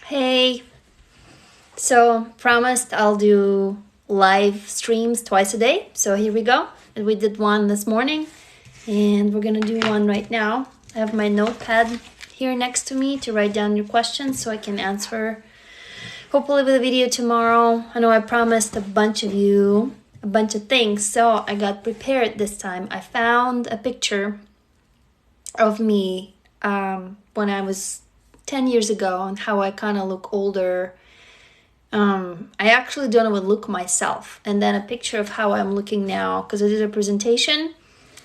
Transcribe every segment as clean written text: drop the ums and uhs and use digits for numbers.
Hey, so promised I'll do live streams twice a day. So here we go. And we did one this morning and we're gonna do one right now. I have my notepad here next to me to write down your questions so I can answer hopefully with a video tomorrow. I know I promised a bunch of you a bunch of things, so I got prepared this time. I found a picture of me when I was 10 years ago and how I kind of look older. I actually don't even look myself. And then a picture of how I'm looking now because I did a presentation.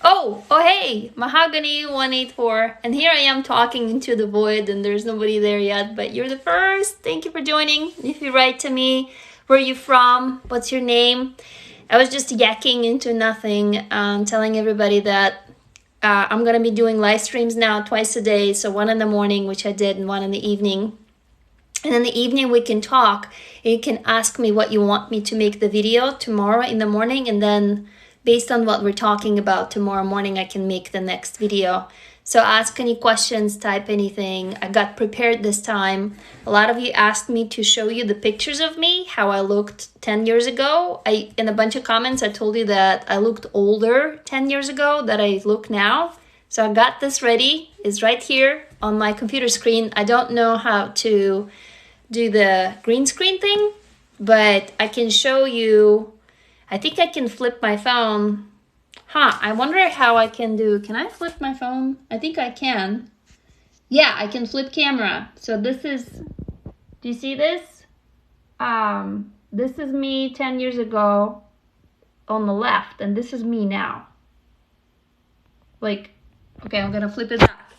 Oh, hey, Mahogany 184. And here I am talking into the void and there's nobody there yet, but you're the first. Thank you for joining. If you write to me, where are you from? What's your name? I was just yakking into nothing, telling everybody that I'm going to be doing live streams now twice a day. So one in the morning, which I did, and one in the evening. And in the evening, we can talk. You can ask me what you want me to make the video tomorrow in the morning. And then based on what we're talking about tomorrow morning, I can make the next video. So ask any questions, type anything. I got prepared this time. A lot of you asked me to show you the pictures of me, how I looked 10 years ago. In a bunch of comments, I told you that I looked older 10 years ago than I look now. So I got this ready. It's right here on my computer screen. I don't know how to do the green screen thing, but I can show you. I think I can flip my phone. I wonder how I can do. Can I flip my phone? I think I can. Yeah, I can flip camera. So this is, do you see this? This is me 10 years ago on the left, and this is me now. Like, okay, I'm gonna flip it back.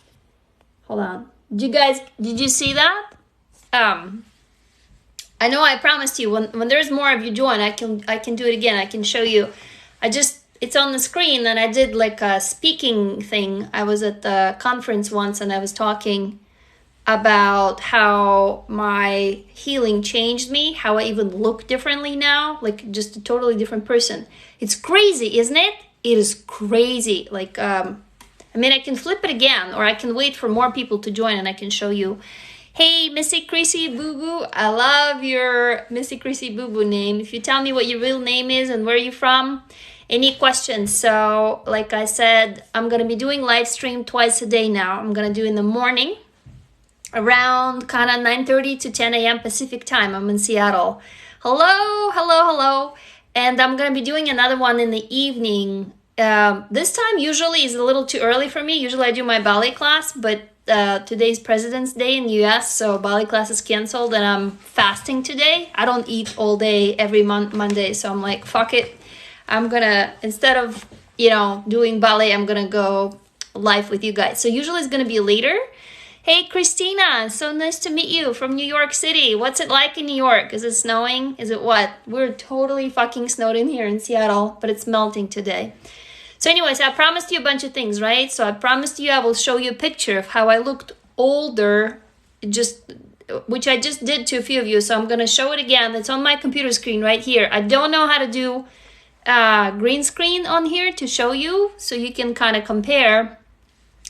Hold on. Did you see that? I know I promised you when there's more of you join, I can do it again. I can show you. It's on the screen, and I did like a speaking thing. I was at the conference once and I was talking about how my healing changed me, how I even look differently now, like just a totally different person. It's crazy, isn't it? It is crazy. Like, I can flip it again, or I can wait for more people to join and I can show you. Hey, Missy Chrissy Boo Boo. I love your Missy Chrissy Boo Boo name. If you tell me what your real name is and where you're from, any questions? So, like I said, I'm going to be doing live stream twice a day now. I'm going to do in the morning around kind of 9:30 to 10 a.m. Pacific time. I'm in Seattle. Hello. And I'm going to be doing another one in the evening. This time usually is a little too early for me. Usually I do my ballet class, but today's President's Day in the US, so ballet class is canceled and I'm fasting today. I don't eat all day every Monday, so I'm like, fuck it. I'm gonna, instead of, doing ballet, I'm gonna go live with you guys. So usually it's gonna be later. Hey, Christina, so nice to meet you from New York City. What's it like in New York? Is it snowing? Is it what? We're totally fucking snowed in here in Seattle, but it's melting today. So anyways, I promised you a bunch of things, right? So I promised you I will show you a picture of how I looked older, which I just did to a few of you. So I'm going to show it again. It's on my computer screen right here. I don't know how to do green screen on here to show you, so you can kind of compare.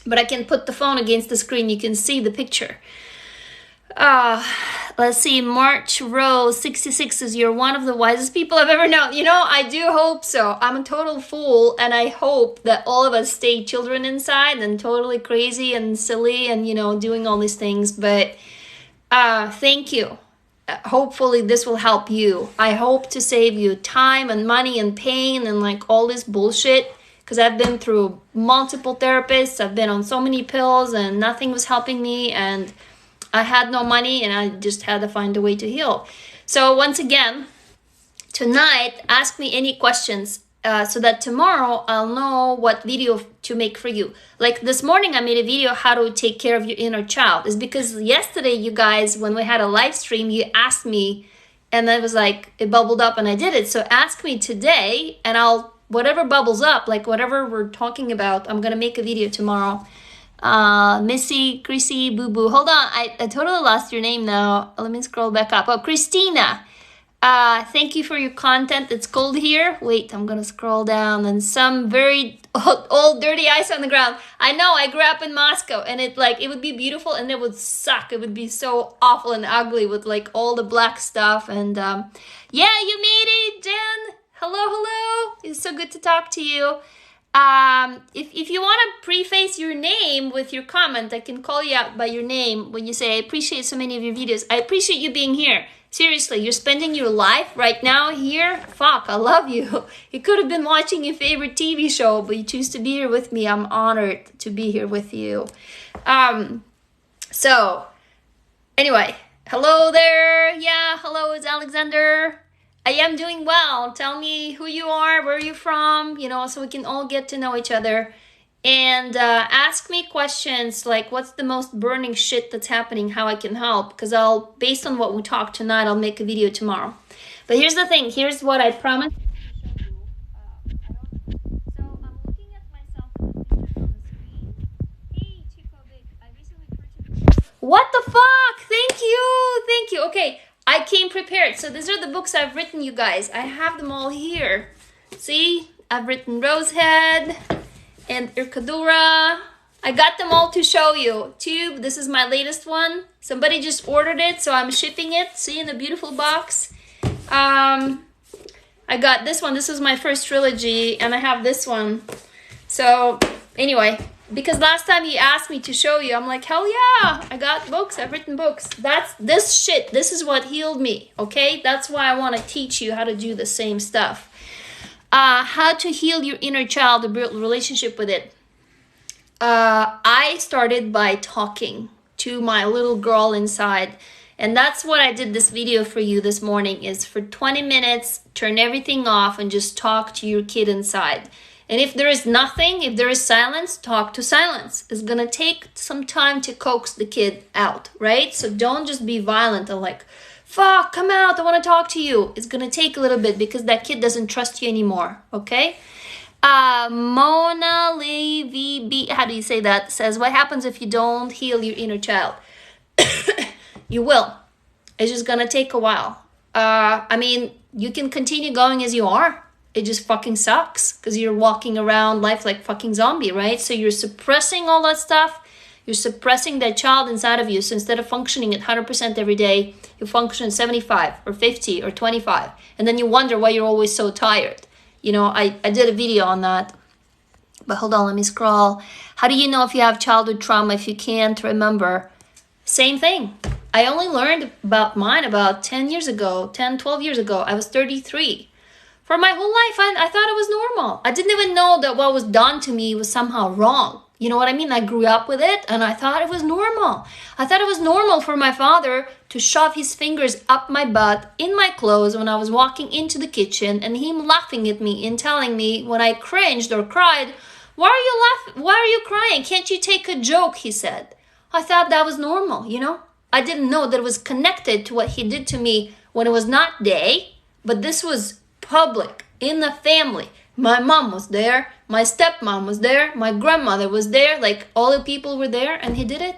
But I can put the phone against the screen. You can see the picture. Let's see, March Rose 66 says, you're one of the wisest people I've ever known. I do hope so. I'm a total fool, and I hope that all of us stay children inside and totally crazy and silly and, doing all these things. But thank you. Hopefully this will help you. I hope to save you time and money and pain and like all this bullshit, because I've been through multiple therapists. I've been on so many pills and nothing was helping me, and I had no money and I just had to find a way to heal. So once again, tonight, ask me any questions so that tomorrow I'll know what video to make for you. Like this morning, I made a video how to take care of your inner child. It's because yesterday, you guys, when we had a live stream, you asked me, and then it was like, it bubbled up and I did it. So ask me today and whatever bubbles up, like whatever we're talking about, I'm going to make a video tomorrow. Missy, Chrissy, Boo Boo. Hold on, I totally lost your name now. Let me scroll back up. Oh, Christina. Thank you for your content. It's cold here. Wait, I'm gonna scroll down, and some very old dirty ice on the ground. I know, I grew up in Moscow, and it would be beautiful, and it would suck. It would be so awful and ugly with like all the black stuff. And yeah, you made it, Jen. Hello. It's so good to talk to you. If you want to preface your name with your comment, I can call you out by your name when you say, I appreciate so many of your videos. I appreciate you being here. Seriously, you're spending your life right now here. Fuck, I love you. You could have been watching your favorite TV show, but you choose to be here with me. I'm honored to be here with you. So, anyway, hello there. Yeah, hello, it's Alexander. I am doing well. Tell me who you are, where you're from, so we can all get to know each other. And ask me questions like, what's the most burning shit that's happening, how I can help, because based on what we talk tonight, I'll make a video tomorrow. But here's the thing, here's what I promised. So I'm looking at myself on the screen. Hey, Chico Vic, I recently purchased... What the fuck? Thank you. Okay, I came prepared. So these are the books I've written, you guys. I have them all here. See, I've written Rosehead and Irkadura. I got them all to show you. Tube, this is my latest one. Somebody just ordered it, so I'm shipping it. See, in a beautiful box. I got this one. This is my first trilogy, and I have this one. So, anyway, because last time you asked me to show you, I'm like, hell yeah, I got books. I've written books. This is what healed me, okay? That's why I want to teach you how to do the same stuff. How to heal your inner child, to build a relationship with it. I started by talking to my little girl inside. And that's what I did this video for you this morning, is for 20 minutes, turn everything off and just talk to your kid inside. And if there is nothing, if there is silence, talk to silence. It's going to take some time to coax the kid out, right? So don't just be violent and like, fuck, come out, I want to talk to you. It's going to take a little bit because that kid doesn't trust you anymore, okay? Mona Levy B, how do you say that? Says, what happens if you don't heal your inner child? You will. It's just going to take a while. I mean, you can continue going as you are. It just fucking sucks because you're walking around life like fucking zombie, right? So you're suppressing all that stuff. You're suppressing that child inside of you. So instead of functioning at 100% every day, you function at 75 or 50 or 25. And then you wonder why you're always so tired. I did a video on that. But hold on, let me scroll. How do you know if you have childhood trauma if you can't remember? Same thing. I only learned about mine about 12 years ago. I was 33. For my whole life, I thought it was normal. I didn't even know that what was done to me was somehow wrong. You know what I mean? I grew up with it and I thought it was normal. I thought it was normal for my father to shove his fingers up my butt in my clothes when I was walking into the kitchen, and him laughing at me and telling me when I cringed or cried, why are you laughing? Why are you crying? Can't you take a joke? He said. I thought that was normal, I didn't know that it was connected to what he did to me when it was not day, but this was public, in the family. My mom was there, my stepmom was there, my grandmother was there, like all the people were there, and he did it,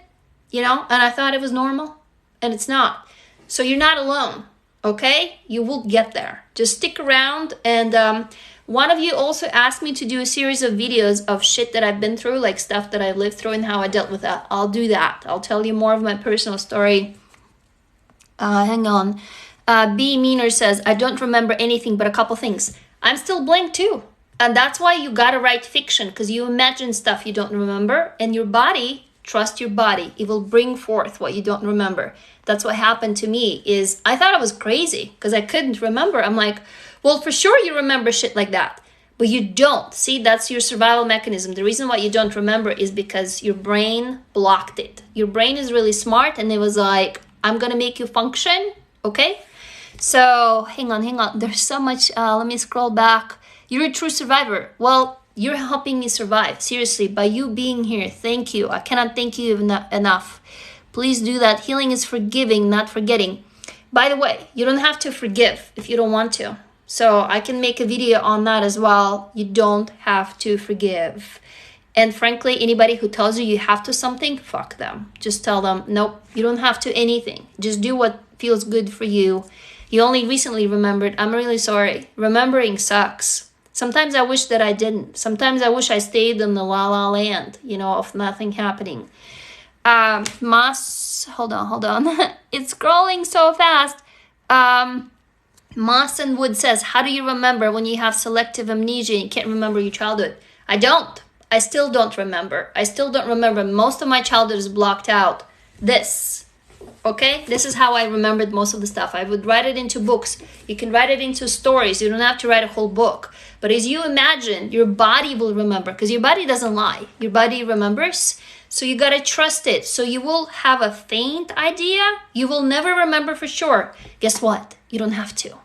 and I thought it was normal, and it's not. So you're not alone, okay? You will get there. Just stick around. And one of you also asked me to do a series of videos of shit that I've been through, like stuff that I lived through and how I dealt with that. I'll do that. I'll tell you more of my personal story. Hang on. B. Meaner says, I don't remember anything but a couple things. I'm still blank too. And that's why you gotta write fiction, because you imagine stuff you don't remember, and your body, trust your body. It will bring forth what you don't remember. That's what happened to me. Is I thought I was crazy because I couldn't remember. I'm like, well, for sure you remember shit like that, but you don't. See, that's your survival mechanism. The reason why you don't remember is because your brain blocked it. Your brain is really smart, and it was like, I'm gonna make you function, okay? So hang on. There's so much. Let me scroll back. You're a true survivor. Well, you're helping me survive. Seriously, by you being here, thank you. I cannot thank you enough. Please do that. Healing is forgiving, not forgetting. By the way, you don't have to forgive if you don't want to. So I can make a video on that as well. You don't have to forgive. And frankly, anybody who tells you have to something, fuck them. Just tell them, nope, you don't have to anything. Just do what feels good for you. You only recently remembered. I'm really sorry. Remembering sucks. Sometimes I wish that I didn't. Sometimes I wish I stayed in the la la land, of nothing happening. Hold on. It's scrolling so fast. Moss and Wood says, how do you remember when you have selective amnesia and you can't remember your childhood? I don't. I still don't remember. Most of my childhood is blocked out. Okay? This is how I remembered most of the stuff. I would write it into books. You can write it into stories. You don't have to write a whole book. But as you imagine, your body will remember, because your body doesn't lie. Your body remembers. So you got to trust it. So you will have a faint idea. You will never remember for sure. Guess what? You don't have to.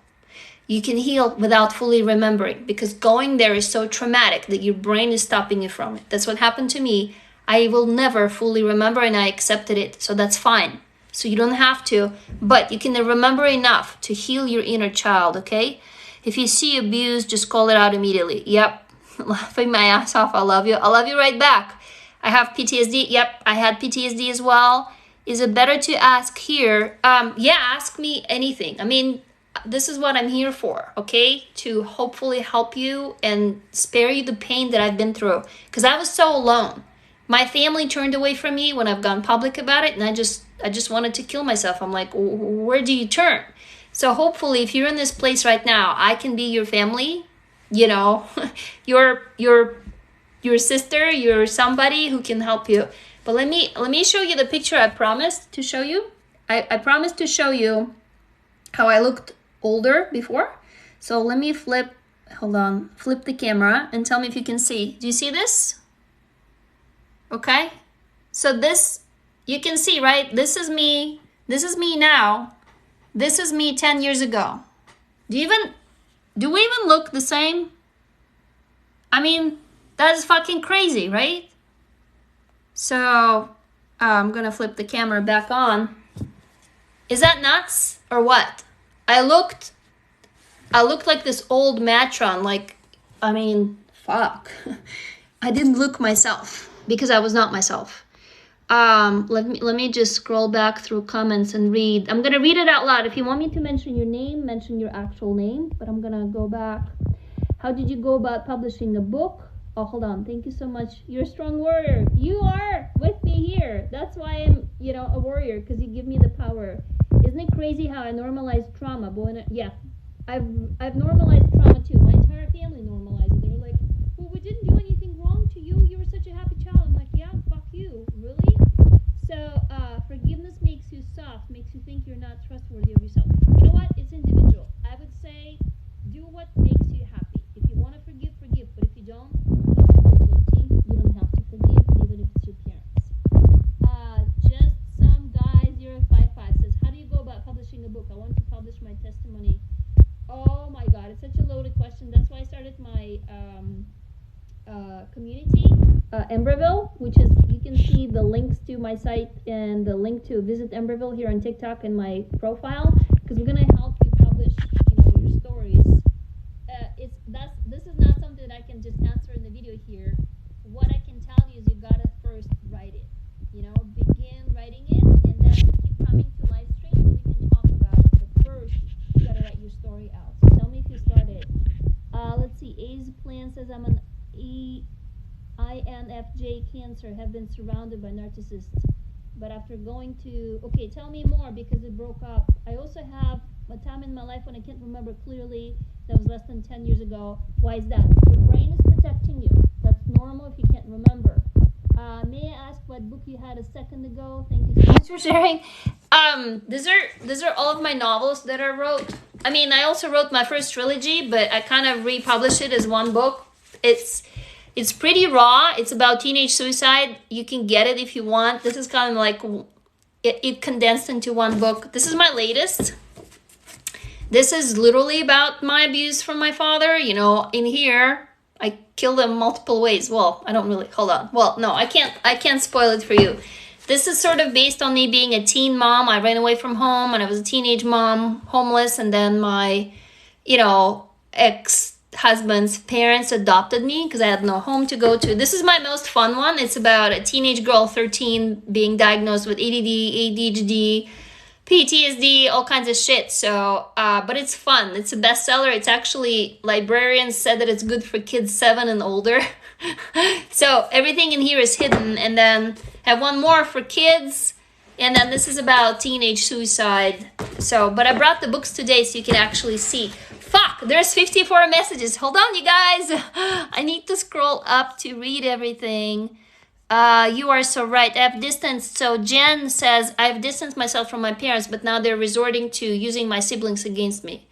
You can heal without fully remembering, because going there is so traumatic that your brain is stopping you from it. That's what happened to me. I will never fully remember, and I accepted it. So that's fine. So you don't have to, but you can remember enough to heal your inner child, okay? If you see abuse, just call it out immediately. Yep, laughing my ass off. I love you. I love you right back. I have PTSD. Yep, I had PTSD as well. Is it better to ask here? Yeah, ask me anything. I mean, this is what I'm here for, okay? To hopefully help you and spare you the pain that I've been through. Because I was so alone. My family turned away from me when I've gone public about it, and I just wanted to kill myself. I'm like, where do you turn? So hopefully, if you're in this place right now, I can be your family, your sister, you're somebody who can help you. But let me show you the picture I promised to show you. I promised to show you how I looked older before. So let me flip the camera and tell me if you can see. Do you see this? Okay, so this, you can see, right? This is me now. This is me 10 years ago. Do we even look the same? I mean, that is fucking crazy, right? So, I'm gonna flip the camera back on. Is that nuts or what? I looked like this old matron, fuck. I didn't look myself. Because I was not myself. Let me just scroll back through comments and read. I'm gonna read it out loud. If you want me to mention your name, mention your actual name. But I'm gonna go back. How did you go about publishing a book? Oh, hold on. Thank you so much. You're a strong warrior. You are with me here. That's why I'm, a warrior, because you give me the power. Isn't it crazy how I normalized trauma? Yeah, I've normalized trauma too. My entire family normalized it. They were like, well, we didn't do anything wrong to you. You were such a happy child. I'm like, yeah, fuck you. Really? So forgiveness makes you soft, makes you think you're not trustworthy of yourself. You know what? It's individual. I would say do what makes you happy. If you want to forgive, forgive. But if you don't feel guilty. You don't have to forgive, even if it's your parents. Just some guy 055 says, how do you go about publishing a book? I want to publish my testimony. Oh my God, it's such a loaded question. That's why I started my community, Emberville, which is, you can see the links to my site and the link to visit Emberville here on TikTok in my profile, because we're gonna help you publish, your stories. This is not something that I can just answer in the video here. What I can tell you is you gotta first write it. Begin writing it, and then keep coming to live streams so we can talk about it. But first, you gotta write your story out. So tell me if you started. Let's see. A's Plan says, I'm an INFJ Cancer, have been surrounded by narcissists, but after going to, okay, tell me more, because it broke up. I also have a time in my life when I can't remember clearly. That was less than 10 years ago. Why is that? Your brain is protecting you. That's normal if you can't remember. May I ask what book you had a second ago? Thank you so much for sharing. These are all of my novels that I wrote. I mean, I also wrote my first trilogy, but I kind of republished it as one book. It's pretty raw. It's about teenage suicide. You can get it if you want. This is kind of like it condensed into one book. This is my latest. This is literally about my abuse from my father. In here, I killed him multiple ways. Well, I don't really. Hold on. Well, no, I can't spoil it for you. This is sort of based on me being a teen mom. I ran away from home and I was a teenage mom, homeless, and then my, ex-husband's parents adopted me because I had no home to go to. This is my most fun one. It's about a teenage girl, 13, being diagnosed with ADD, ADHD, PTSD, all kinds of shit. So, but it's fun. It's a bestseller. It's actually, librarians said that it's good for kids 7 and older. So everything in here is hidden. And then I have one more for kids. And then this is about teenage suicide. So, but I brought the books today so you can actually see. Fuck, there's 54 messages. Hold on, you guys. I need to scroll up to read everything. You are so right. I've distanced. So Jen says, I've distanced myself from my parents, but now they're resorting to using my siblings against me.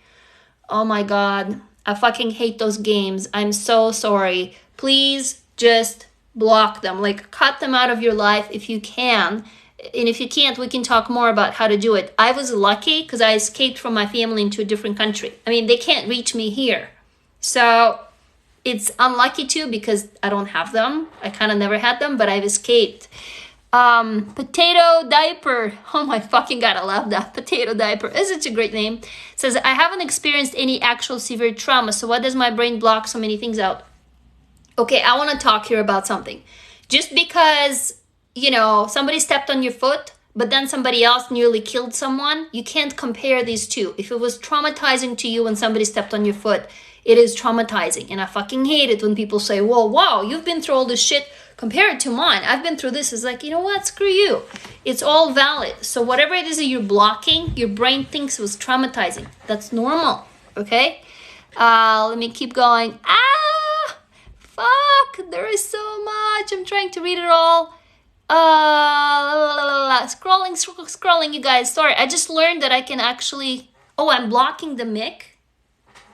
Oh my God. I fucking hate those games. I'm so sorry. Please just block them. Like, cut them out of your life if you can. And if you can't, we can talk more about how to do it. I was lucky because I escaped from my family into a different country. I mean, they can't reach me here. So it's unlucky too because I don't have them. I kind of never had them, but I've escaped. Potato Diaper. Oh my fucking God, I love that. Potato Diaper. It's such a great name. It says, I haven't experienced any actual severe trauma. So why does my brain block so many things out? Okay, I want to talk here about something. Just because, you know, somebody stepped on your foot, but then somebody else nearly killed someone, you can't compare these two. If it was traumatizing to you when somebody stepped on your foot, it is traumatizing. And I fucking hate it when people say, well, wow, you've been through all this shit compared to mine. I've been through this. It's like, you know what? Screw you. It's all valid. So whatever it is that you're blocking, your brain thinks it was traumatizing. That's normal. Okay? Let me keep going. Fuck. There is so much. I'm trying to read it all. Scrolling, you guys. Sorry, I just learned that I can actually... Oh, I'm blocking the mic.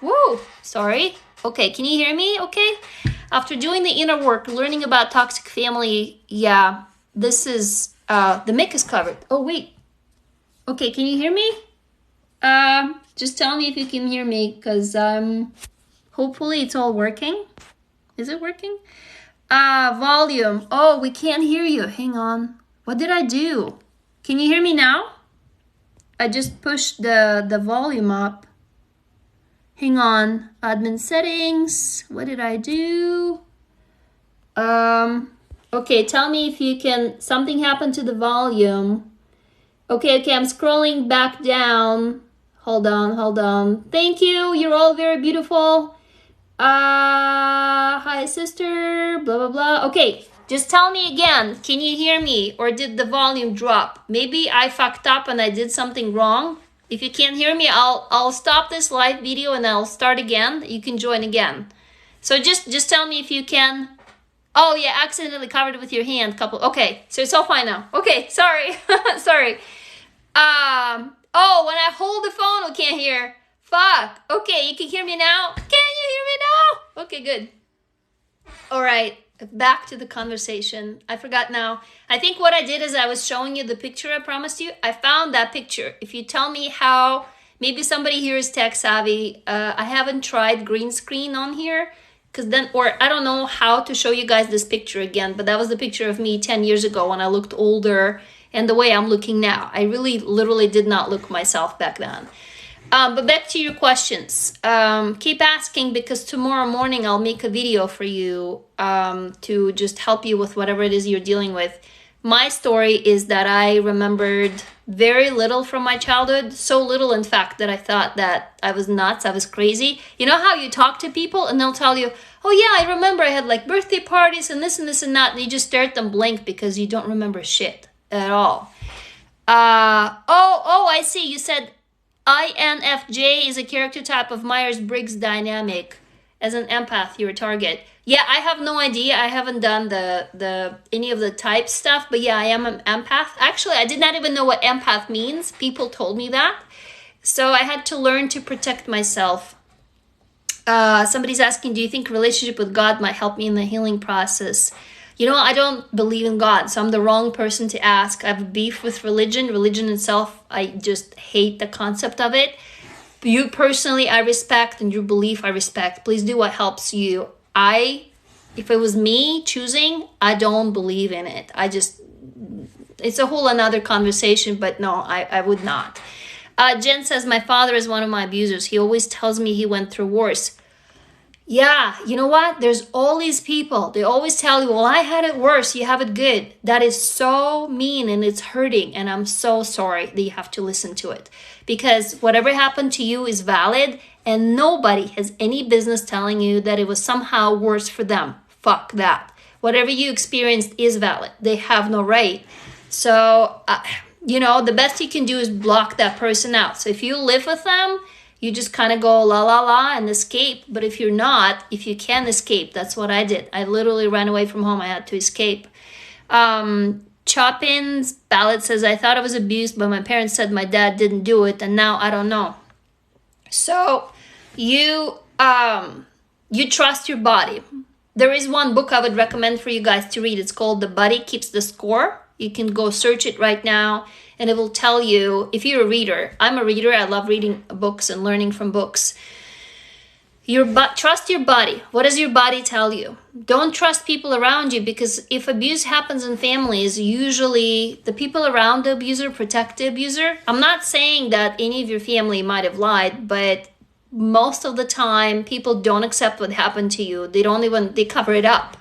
Woo, sorry. Okay, can you hear me? Okay. After doing the inner work, learning about toxic family, yeah, this is... the mic is covered. Oh, wait. Okay, can you hear me? Just tell me if you can hear me, because hopefully it's all working. Is it working? Volume. Oh, we can't hear you. Hang on. What did I do? Can you hear me now? I just pushed the volume up. Hang on. Admin settings. What did I do? Okay, tell me if you can... Something happened to the volume. Okay, I'm scrolling back down. Hold on. Thank you. You're all very beautiful. Hi, sister. Blah, blah, blah. Okay, just tell me again. Can you hear me? Or did the volume drop? Maybe I fucked up and I did something wrong. If you can't hear me, I'll stop this live video and I'll start again. You can join again. So just tell me if you can. Oh yeah, accidentally covered it with your hand. Okay, so it's all fine now. Okay, sorry. Sorry. Oh, when I hold the phone, we can't hear. Fuck. Okay, you can hear me now? Can you hear me now? Okay, good. All right, back to the conversation. I forgot now. I think what I did is I was showing you the picture I promised you. I found that picture. If you tell me how, maybe somebody here is tech savvy. I haven't tried green screen on here. Because then, or I don't know how to show you guys this picture again, but that was the picture of me 10 years ago when I looked older and the way I'm looking now. I really literally did not look myself back then. But back to your questions. Keep asking because tomorrow morning I'll make a video for you to just help you with whatever it is you're dealing with. My story is that I remembered very little from my childhood. So little, in fact, that I thought that I was nuts, I was crazy. You know how you talk to people and they'll tell you, oh yeah, I remember I had like birthday parties and this and this and that. And you just stare at them blank because you don't remember shit at all. Oh, I see. You said INFJ is a character type of Myers-Briggs dynamic. As an empath, you're a target. Yeah, I have no idea. I haven't done the any of the type stuff, but yeah, I am an empath. Actually, I did not even know what empath means. People told me that. So I had to learn to protect myself. Somebody's asking, do you think relationship with God might help me in the healing process? You know, I don't believe in God, so I'm the wrong person to ask. I have a beef with religion. Religion itself, I just hate the concept of it. You personally, I respect, and your belief, I respect. Please do what helps you. If it was me choosing, I don't believe in it. It's a whole another conversation, but no, I would not. Jen says, my father is one of my abusers. He always tells me he went through worse. Yeah, you know what? There's all these people. They always tell you, well, I had it worse. You have it good. That is so mean and it's hurting. And I'm so sorry that you have to listen to it. Because whatever happened to you is valid. And nobody has any business telling you that it was somehow worse for them. Fuck that. Whatever you experienced is valid. They have no right. So, the best you can do is block that person out. So if you live with them, you just kind of go la la la and escape. But if you can escape, that's what I did. I literally ran away from home. I had to escape. Chopin's ballad says, I thought I was abused, but my parents said my dad didn't do it, and now I don't know. So you trust your body. There is one book I would recommend for you guys to read. It's called The Body Keeps the Score. You can go search it right now, and it will tell you, if you're a reader. I'm a reader. I love reading books and learning from books. Trust your body. What does your body tell you? Don't trust people around you, because if abuse happens in families, usually the people around the abuser protect the abuser. I'm not saying that any of your family might have lied, but most of the time people don't accept what happened to you. They cover it up,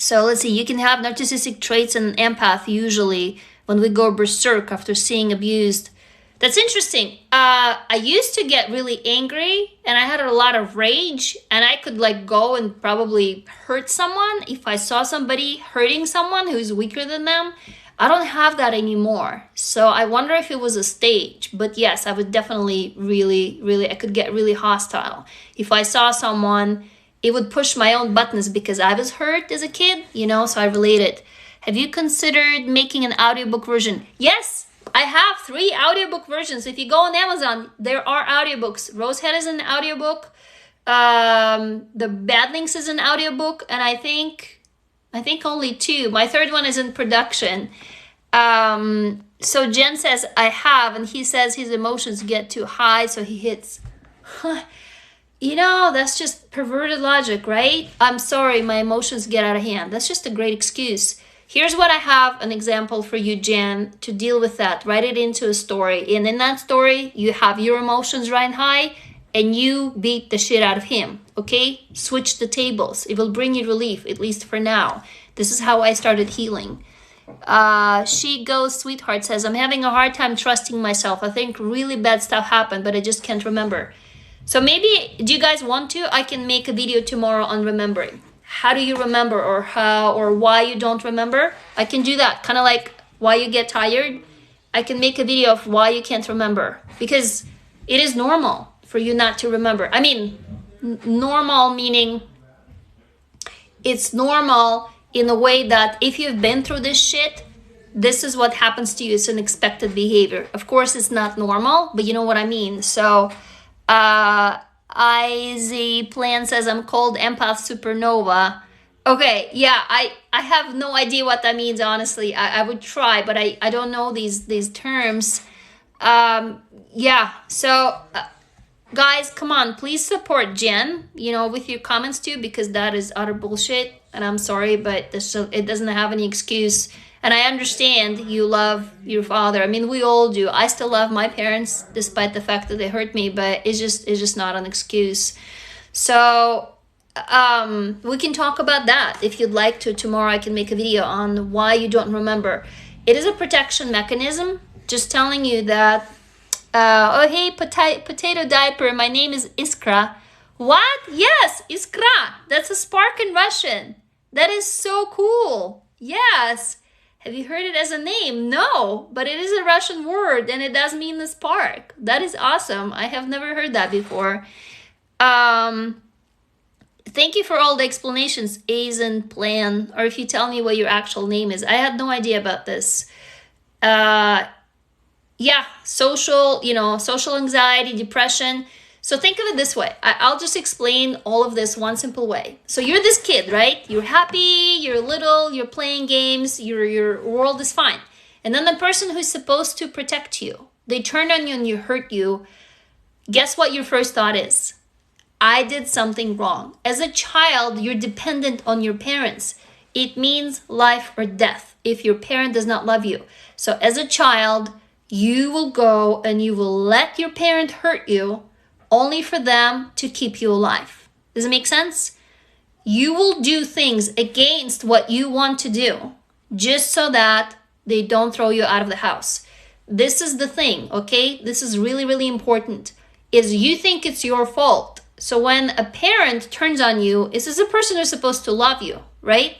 So let's see, you can have narcissistic traits and empath usually when we go berserk after seeing abused. That's interesting. I used to get really angry and I had a lot of rage, and I could go and probably hurt someone if I saw somebody hurting someone who's weaker than them. I don't have that anymore. So I wonder if it was a stage. But yes, I would definitely I could get really hostile. If I saw someone, it would push my own buttons because I was hurt as a kid, so I related. Have you considered making an audiobook version? Yes, I have 3 audiobook versions. If you go on Amazon, there are audiobooks. Rosehead is an audiobook. The Bad Links is an audiobook. And I think only 2. My 3rd one is in production. So Jen says, I have, and he says his emotions get too high, so he hits. That's just perverted logic, right? I'm sorry, my emotions get out of hand. That's just a great excuse. Here's what I have, an example for you, Jen, to deal with that. Write it into a story. And in that story, you have your emotions running high and you beat the shit out of him, okay? Switch the tables. It will bring you relief, at least for now. This is how I started healing. She Goes Sweetheart says, I'm having a hard time trusting myself. I think really bad stuff happened, but I just can't remember. So maybe, do you guys want to? I can make a video tomorrow on remembering. How do you remember, or why you don't remember? I can do that. Kind of like why you get tired. I can make a video of why you can't remember. Because it is normal for you not to remember. I mean, normal meaning it's normal in a way that if you've been through this shit, this is what happens to you. It's an expected behavior. Of course, it's not normal, but you know what I mean. So, IZ Plan says, I'm called Empath Supernova. Okay, yeah, I have no idea what that means, honestly. I would try, but I don't know these terms. Yeah, so guys, come on, please support Jen, with your comments too, because that is utter bullshit. And I'm sorry, but it doesn't have any excuse. And I understand you love your father. I mean, we all do. I still love my parents, despite the fact that they hurt me, but it's just not an excuse. So we can talk about that if you'd like to. Tomorrow I can make a video on why you don't remember. It is a protection mechanism. Just telling you that, oh, hey, potato diaper, my name is Iskra. What? Yes, Iskra. That's a spark in Russian. That is so cool. Yes. Have you heard it as a name? No, but it is a Russian word and it does mean the spark. That is awesome. I have never heard that before. Thank you for all the explanations, Azen Plan, or if you tell me what your actual name is. I had no idea about this. Yeah, social anxiety, depression. So think of it this way. I'll just explain all of this one simple way. So you're this kid, right? You're happy, you're little, you're playing games, your world is fine. And then the person who's supposed to protect you, they turn on you and you hurt you. Guess what your first thought is? I did something wrong. As a child, you're dependent on your parents. It means life or death if your parent does not love you. So as a child, you will go and you will let your parent hurt you, only for them to keep you alive. Does it make sense? You will do things against what you want to do just so that they don't throw you out of the house. This is the thing, okay? This is really, really important, is you think it's your fault. So when a parent turns on you, this is a person who's supposed to love you, right?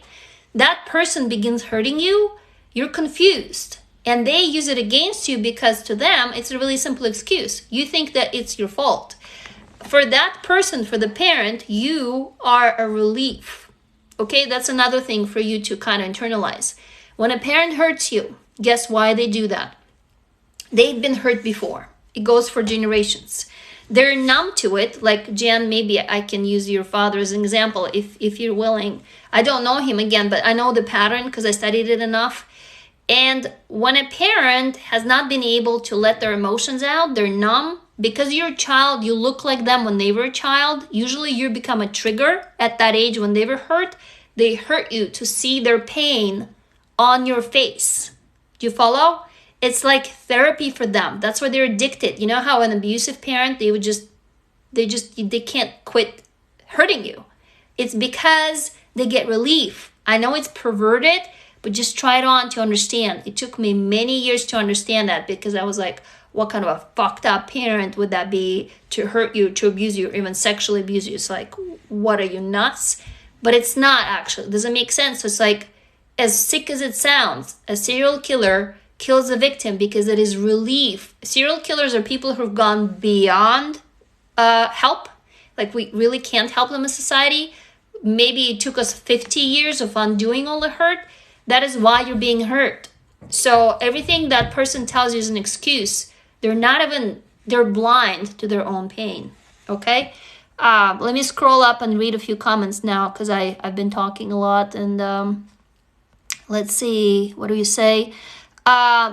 That person begins hurting you, you're confused. And they use it against you because to them, it's a really simple excuse. You think that it's your fault. For that person, for the parent, you are a relief. Okay, that's another thing for you to kind of internalize. When a parent hurts you, guess why they do that? They've been hurt before. It goes for generations. They're numb to it. Like Jen, maybe I can use your father as an example if you're willing. I don't know him again, but I know the pattern because I studied it enough. And when a parent has not been able to let their emotions out, they're numb. Because you're a child, you look like them when they were a child. Usually you become a trigger at that age when they were hurt. They hurt you to see their pain on your face. Do you follow? It's like therapy for them. That's why they're addicted. You know how an abusive parent, they can't quit hurting you. It's because they get relief. I know it's perverted, but just try it on to understand. It took me many years to understand that because I was like, what kind of a fucked up parent would that be to hurt you, to abuse you, or even sexually abuse you? It's like, what are you, nuts? But it's not actually. Does it make sense? So it's like, as sick as it sounds, a serial killer kills a victim because it is relief. Serial killers are people who've gone beyond help. Like we really can't help them in society. Maybe it took us 50 years of undoing all the hurt. That is why you're being hurt. So everything that person tells you is an excuse. They're blind to their own pain. Okay? Let me scroll up and read a few comments now because I've been talking a lot. And let's see. What do you say?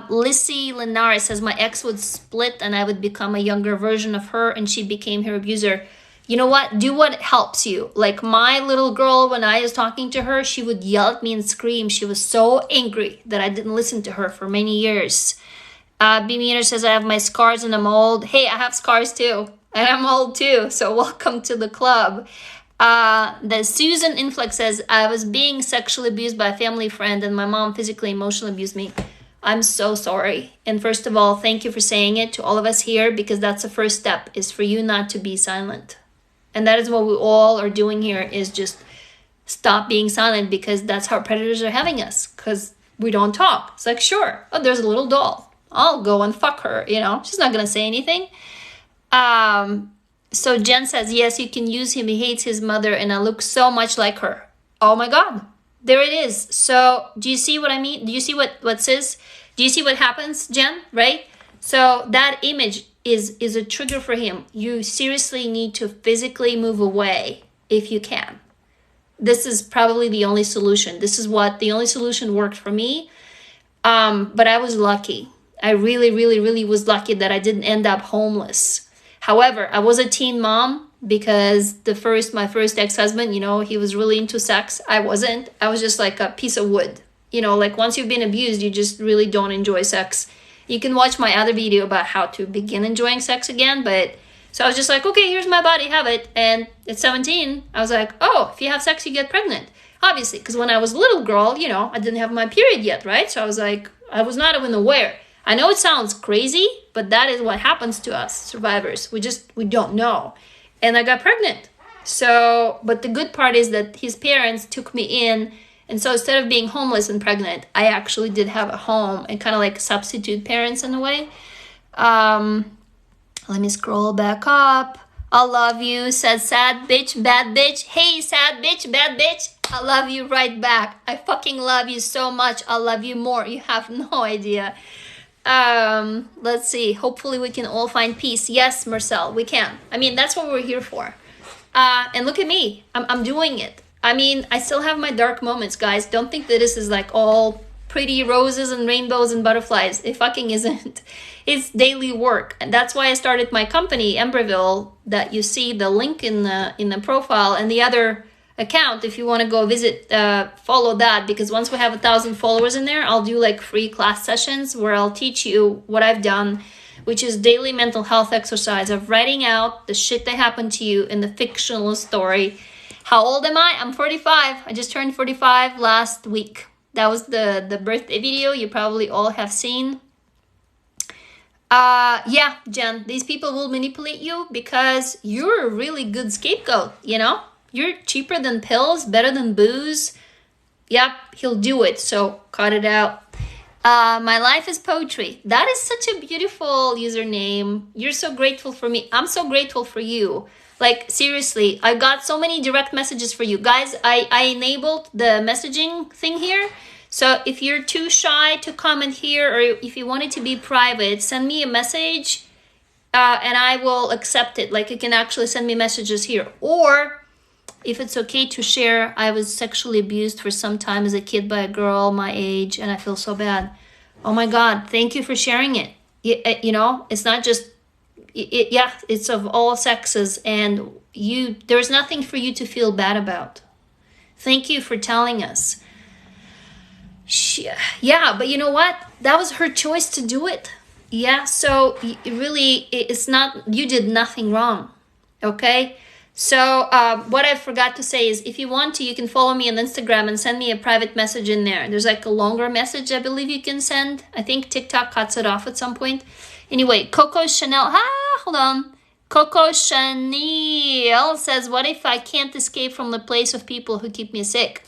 Lissy Linares says, my ex would split and I would become a younger version of her and she became her abuser. You know what? Do what helps you. Like my little girl, when I was talking to her, she would yell at me and scream. She was so angry that I didn't listen to her for many years. B Meter says, I have my scars and I'm old. Hey, I have scars too. And I'm old too. So welcome to the club. The Susan Influx says, I was being sexually abused by a family friend and my mom physically, emotionally abused me. I'm so sorry. And first of all, thank you for saying it to all of us here because that's the first step is for you not to be silent. And that is what we all are doing here is just stop being silent because that's how predators are having us because we don't talk. It's like, sure, oh, there's a little doll. I'll go and fuck her, you know. She's not going to say anything. So Jen says, yes, you can use him. He hates his mother and I look so much like her. Oh my God. There it is. So do you see what I mean? Do you see what says? Do you see what happens, Jen? Right? So that image is a trigger for him. You seriously need to physically move away if you can. This is probably the only solution. This is what the only solution worked for me. But I was lucky. I really, really, really was lucky that I didn't end up homeless. However, I was a teen mom because my first ex-husband, you know, he was really into sex. I wasn't. I was just like a piece of wood. You know, like once you've been abused, you just really don't enjoy sex. You can watch my other video about how to begin enjoying sex again. But so I was just like, okay, here's my body, have it. And at 17, I was like, oh, if you have sex, you get pregnant. Obviously, because when I was a little girl, you know, I didn't have my period yet, right? So I was like, I was not even aware. I know it sounds crazy, but that is what happens to us survivors. We don't know. And I got pregnant. So, but the good part is that his parents took me in. And so instead of being homeless and pregnant, I actually did have a home and kind of like substitute parents in a way. Let me scroll back up. I love you, said sad bitch, bad bitch. Hey, sad bitch, bad bitch. I love you right back. I fucking love you so much. I love you more. You have no idea. Let's see. Hopefully we can all find peace. Yes, Marcel, we can. I mean, that's what we're here for. And look at me. I'm doing it. I mean, I still have my dark moments, guys. Don't think that this is like all pretty roses and rainbows and butterflies. It fucking isn't. It's daily work. And that's why I started my company, Embryville, that you see the link in the profile and the other account. If you want to go visit, follow that, because once we have 1,000 followers in there, I'll do like free class sessions where I'll teach you what I've done which is daily mental health exercise of writing out the shit that happened to you in the fictional story. How old am I? I'm 45. I just turned 45 last week. That was the birthday video you probably all have seen. Yeah, Jen, these people will manipulate you because you're a really good scapegoat, you know? You're cheaper than pills, better than booze. Yep, he'll do it, so cut it out. My life is poetry. That is such a beautiful username. You're so grateful for me. I'm so grateful for you. Like, seriously, I got so many direct messages for you. Guys, I enabled the messaging thing here. So if you're too shy to comment here, or if you want it to be private, send me a message and I will accept it. Like, you can actually send me messages here. Or if it's okay to share, I was sexually abused for some time as a kid by a girl my age and I feel so bad. Oh my God, thank you for sharing it. You know, it's not just, yeah, it's of all sexes, and there's nothing for you to feel bad about. Thank you for telling us. Yeah, but you know what? That was her choice to do it. Yeah, so really, it's not, you did nothing wrong. Okay? So what I forgot to say is, if you want to, you can follow me on Instagram and send me a private message in there. There's like a longer message I believe you can send. I think TikTok cuts it off at some point. Anyway, Coco Chanel, hold on. Coco Chanel says, what if I can't escape from the place of people who keep me sick?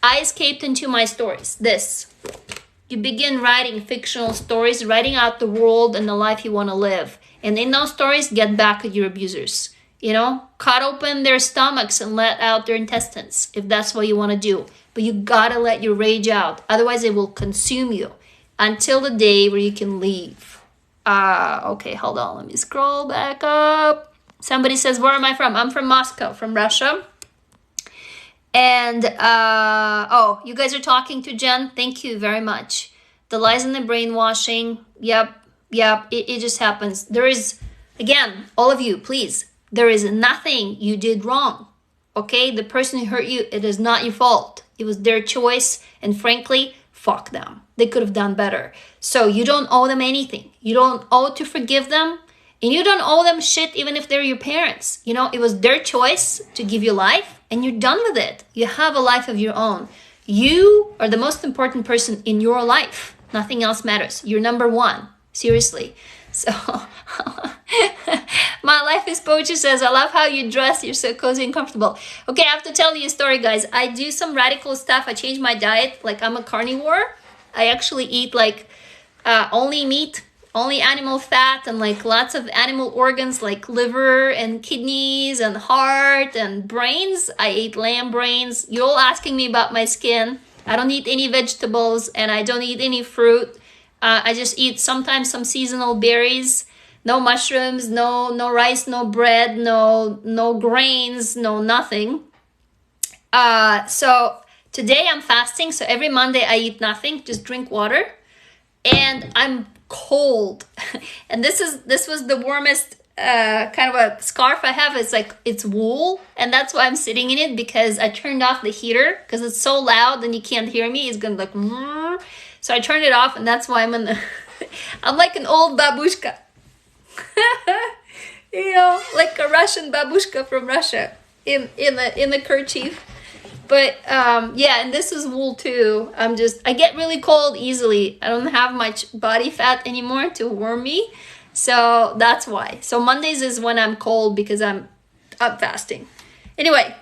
I escaped into my stories. This. You begin writing fictional stories, writing out the world and the life you want to live. And in those stories, get back at your abusers. You know, cut open their stomachs and let out their intestines, if that's what you want to do. But you gotta let your rage out. Otherwise, it will consume you until the day where you can leave. Okay, hold on. Let me scroll back up. Somebody says, where am I from? I'm from Moscow, from Russia. And, oh, you guys are talking to Jen. Thank you very much. The lies and the brainwashing. Yep. It just happens. There is, again, all of you, please. There is nothing you did wrong, okay? The person who hurt you, it is not your fault. It was their choice, and frankly, fuck them. They could have done better. So you don't owe them anything. You don't owe to forgive them, and you don't owe them shit even if they're your parents. You know, it was their choice to give you life, and you're done with it. You have a life of your own. You are the most important person in your life. Nothing else matters. You're number one. Seriously. So... My life is poetry says, I love how you dress. You're so cozy and comfortable. Okay, I have to tell you a story, guys. I do some radical stuff. I changed my diet. Like, I'm a carnivore. I actually eat like only meat, only animal fat, and like lots of animal organs like liver and kidneys and heart and brains. I eat lamb brains. You're all asking me about my skin. I don't eat any vegetables and I don't eat any fruit. I just eat sometimes some seasonal berries. No mushrooms, no rice, no bread, no grains, no nothing. So today I'm fasting. So every Monday I eat nothing, just drink water. And I'm cold. And this was the warmest kind of a scarf I have. It's like, it's wool. And that's why I'm sitting in it, because I turned off the heater because it's so loud and you can't hear me. It's going to like, so I turned it off, and that's why I'm in the, I'm like an old babushka. You know, like a Russian babushka from Russia in the kerchief. But yeah, and this is wool too. I get really cold easily. I don't have much body fat anymore to warm me, so that's why. So Mondays is when I'm cold because I'm fasting. Anyway,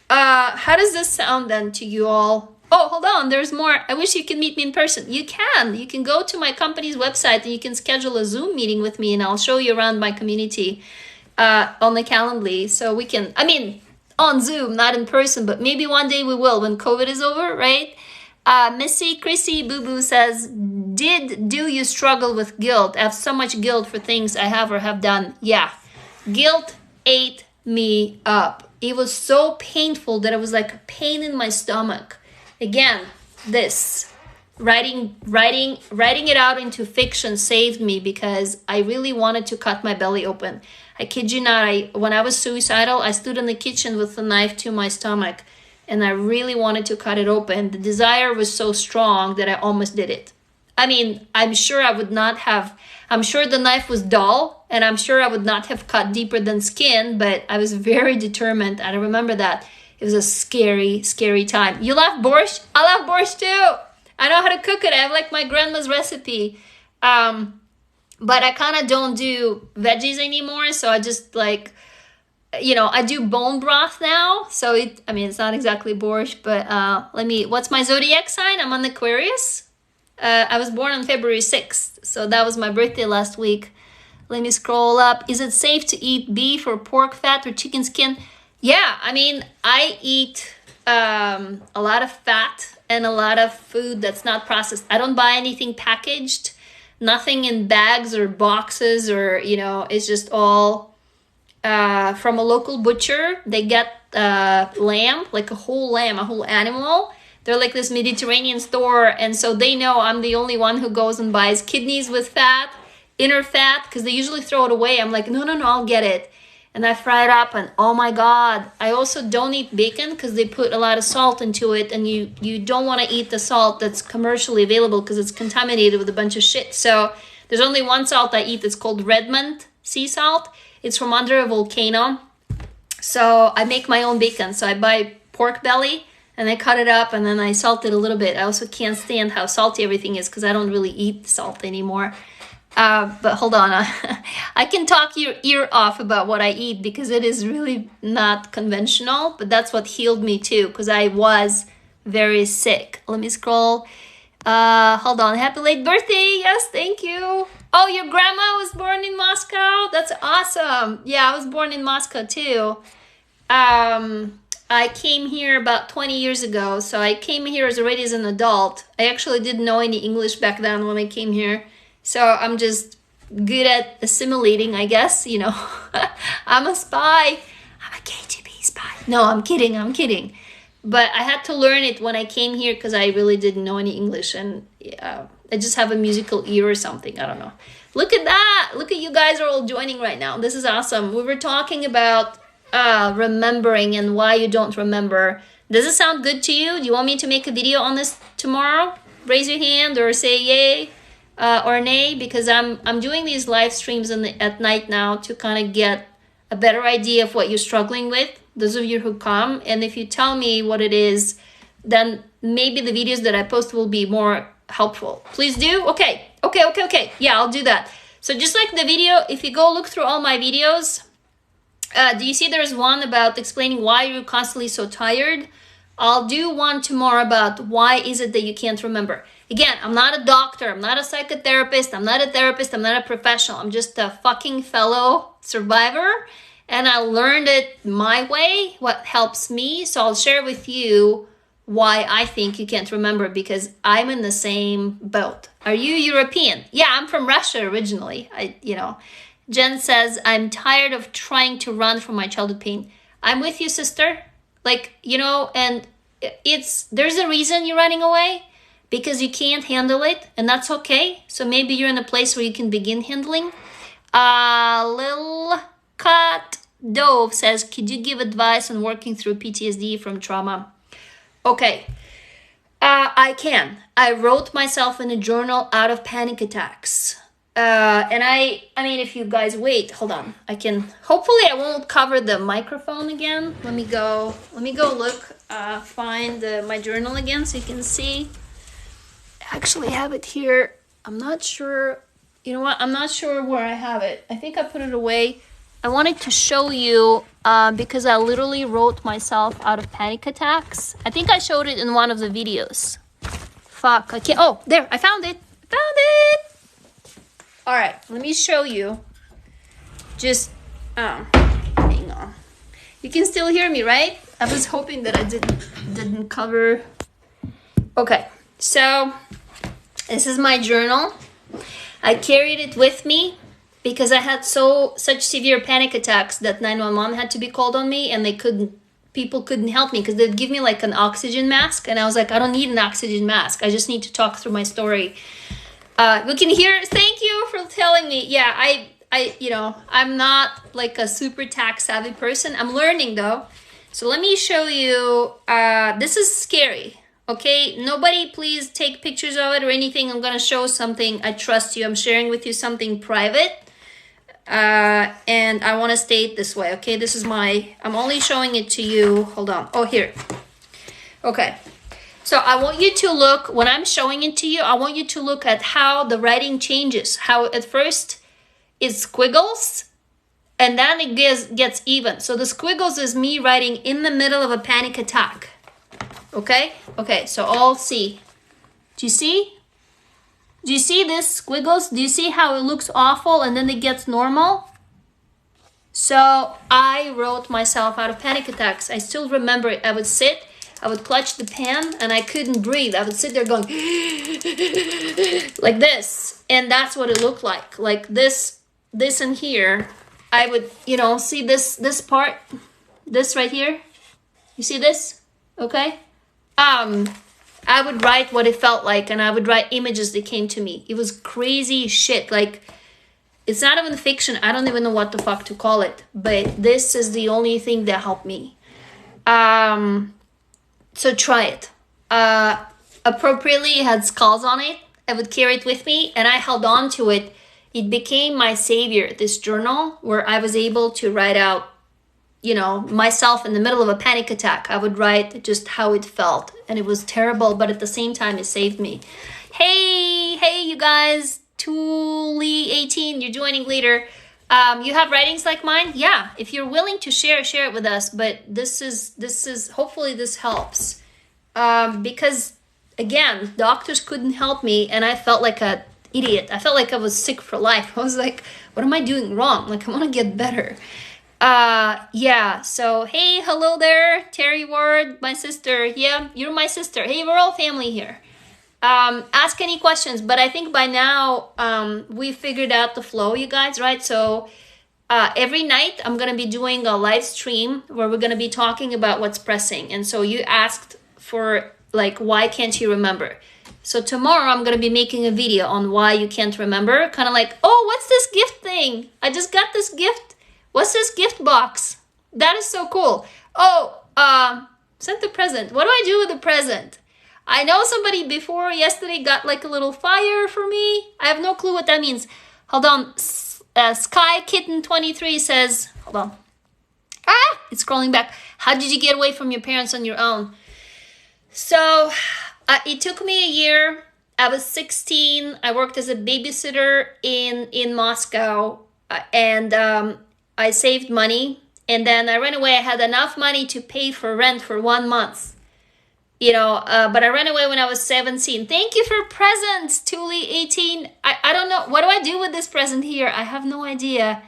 how does this sound then to you all? Oh, hold on, there's more. I wish you could meet me in person. You can go to my company's website and you can schedule a Zoom meeting with me, and I'll show you around my community on the Calendly. So we can, I mean, on Zoom, not in person, but maybe one day we will when COVID is over, right? Missy Chrissy Boo Boo says, do you struggle with guilt? I have so much guilt for things I have or have done. Yeah, guilt ate me up. It was so painful that it was like a pain in my stomach. Again, this writing it out into fiction saved me, because I really wanted to cut my belly open. I kid you not, when I was suicidal, I stood in the kitchen with the knife to my stomach, and I really wanted to cut it open. The desire was so strong that I almost did it. I mean, I'm sure the knife was dull, and I'm sure I would not have cut deeper than skin, but I was very determined. I remember that. It was a scary, scary time. You love borscht? I love borscht too. I know how to cook it. I have like my grandma's recipe. But I kind of don't do veggies anymore. So I just like, I do bone broth now. So it's not exactly borscht, but what's my zodiac sign? I'm on Aquarius. I was born on February 6th. So that was my birthday last week. Let me scroll up. Is it safe to eat beef or pork fat or chicken skin? Yeah, I mean, I eat a lot of fat and a lot of food that's not processed. I don't buy anything packaged, nothing in bags or boxes, or, it's just all from a local butcher. They get lamb, like a whole animal. They're like this Mediterranean store, and so they know I'm the only one who goes and buys kidneys with fat, inner fat, because they usually throw it away. I'm like, no, I'll get it. And I fry it up, and oh my God. I also don't eat bacon because they put a lot of salt into it, and you don't want to eat the salt that's commercially available because it's contaminated with a bunch of shit. So there's only one salt I eat that's called Redmond sea salt. It's from under a volcano. So I make my own bacon. So I buy pork belly, and I cut it up, and then I salt it a little bit. I also can't stand how salty everything is because I don't really eat salt anymore. But hold on, I can talk your ear off about what I eat because it is really not conventional, but that's what healed me too, because I was very sick. Let me scroll. Hold on. Happy late birthday. Yes, thank you. Oh, your grandma was born in Moscow? That's awesome. Yeah, I was born in Moscow too. I came here about 20 years ago, so I came here already as an adult. I actually didn't know any English back then when I came here. So I'm just good at assimilating, I guess, I'm a spy. I'm a KGB spy. No, I'm kidding. But I had to learn it when I came here because I really didn't know any English. And I just have a musical ear or something. I don't know. Look at that. Look at you guys are all joining right now. This is awesome. We were talking about remembering and why you don't remember. Does it sound good to you? Do you want me to make a video on this tomorrow? Raise your hand or say yay. Or nay, because I'm doing these live streams at night now to kind of get a better idea of what you're struggling with, those of you who come. And if you tell me what it is, then maybe the videos that I post will be more helpful. Please do. Okay. Yeah, I'll do that. So just like the video, if you go look through all my videos, do you see there's one about explaining why you're constantly so tired? I'll do one tomorrow about why is it that you can't remember. Again, I'm not a doctor, I'm not a psychotherapist, I'm not a therapist, I'm not a professional. I'm just a fucking fellow survivor, and I learned it my way, what helps me. So I'll share with you why I think you can't remember, because I'm in the same boat. Are you European? Yeah, I'm from Russia originally. Jen says, I'm tired of trying to run from my childhood pain. I'm with you, sister. And there's a reason you're running away, because you can't handle it, and that's okay. So maybe you're in a place where you can begin handling. Lil Cut Dove says, could you give advice on working through PTSD from trauma? Okay, I can. I wrote myself in a journal out of panic attacks. And I mean, if you guys wait, hold on. Hopefully I won't cover the microphone again. Let me go look, find my journal again so you can see. I actually have it here. I'm not sure. You know what? I'm not sure where I have it. I think I put it away. I wanted to show you because I literally wrote myself out of panic attacks. I think I showed it in one of the videos. Fuck, I can't. Oh, there, I found it. All right, let me show you. Just, hang on. You can still hear me, right? I was hoping that I didn't cover. Okay, so this is my journal. I carried it with me because I had such severe panic attacks that 911 had to be called on me, and people couldn't help me because they'd give me like an oxygen mask, and I was like, I don't need an oxygen mask. I just need to talk through my story. We can hear. Thank you for telling me. Yeah, I'm not like a super tech savvy person. I'm learning though. So let me show you. This is scary. Okay, nobody please take pictures of it or anything. I'm gonna show something. I trust you. I'm sharing with you something private. And I want to stay it this way. Okay, this is I'm only showing it to you. Hold on. Oh, here. Okay. So I want you to look, when I'm showing it to you, I want you to look at how the writing changes. How at first it squiggles and then it gets even. So the squiggles is me writing in the middle of a panic attack. Okay? Okay, so all see. Do you see? Do you see this squiggles? Do you see how it looks awful and then it gets normal? So I wrote myself out of panic attacks. I still remember it. I would sit, I would clutch the pen and I couldn't breathe. I would sit there going like this. And that's what it looked like. Like this in here. I would, see this part, this right here. You see this? Okay. I would write what it felt like and I would write images that came to me. It was crazy shit. Like, it's not even fiction. I don't even know what the fuck to call it. But this is the only thing that helped me. So try it. Appropriately, it had skulls on it. I would carry it with me and I held on to it. It became my savior, this journal, where I was able to write out, myself in the middle of a panic attack. I would write just how it felt. And it was terrible, but at the same time, it saved me. Hey, you guys. Tuli18, you're joining later. You have writings like mine? Yeah. If you're willing to share it with us. But this is hopefully this helps. Because, again, doctors couldn't help me. And I felt like an idiot. I felt like I was sick for life. I was like, what am I doing wrong? Like, I want to get better. Yeah, so hey, hello there, Terry Ward, my sister. Yeah, you're my sister. Hey, we're all family here. Ask any questions, but I think by now we figured out the flow, you guys, right? So every night I'm gonna be doing a live stream where we're gonna be talking about what's pressing. And so you asked for like, why can't you remember? So tomorrow I'm gonna be making a video on why you can't remember. Kind of like, oh, what's this gift thing? I just got this gift. What's this gift box? That is so cool. Oh, sent the present. What do I do with the present? I know somebody before yesterday got like a little fire for me. I have no clue what that means. Hold on. Sky Kitten 23 says, hold on. It's scrolling back. How did you get away from your parents on your own? So it took me a year. I was 16. I worked as a babysitter in Moscow and I saved money, and then I ran away. I had enough money to pay for rent for 1 month, but I ran away when I was 17. Thank you for presents, Tuli18. I don't know. What do I do with this present here? I have no idea.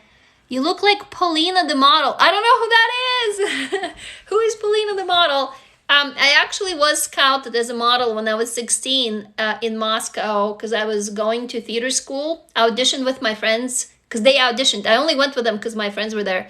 You look like Paulina the model. I don't know who that is. Who is Paulina the model? I actually was scouted as a model when I was 16 in Moscow because I was going to theater school. I auditioned with my friends. Because they auditioned. I only went with them because my friends were there.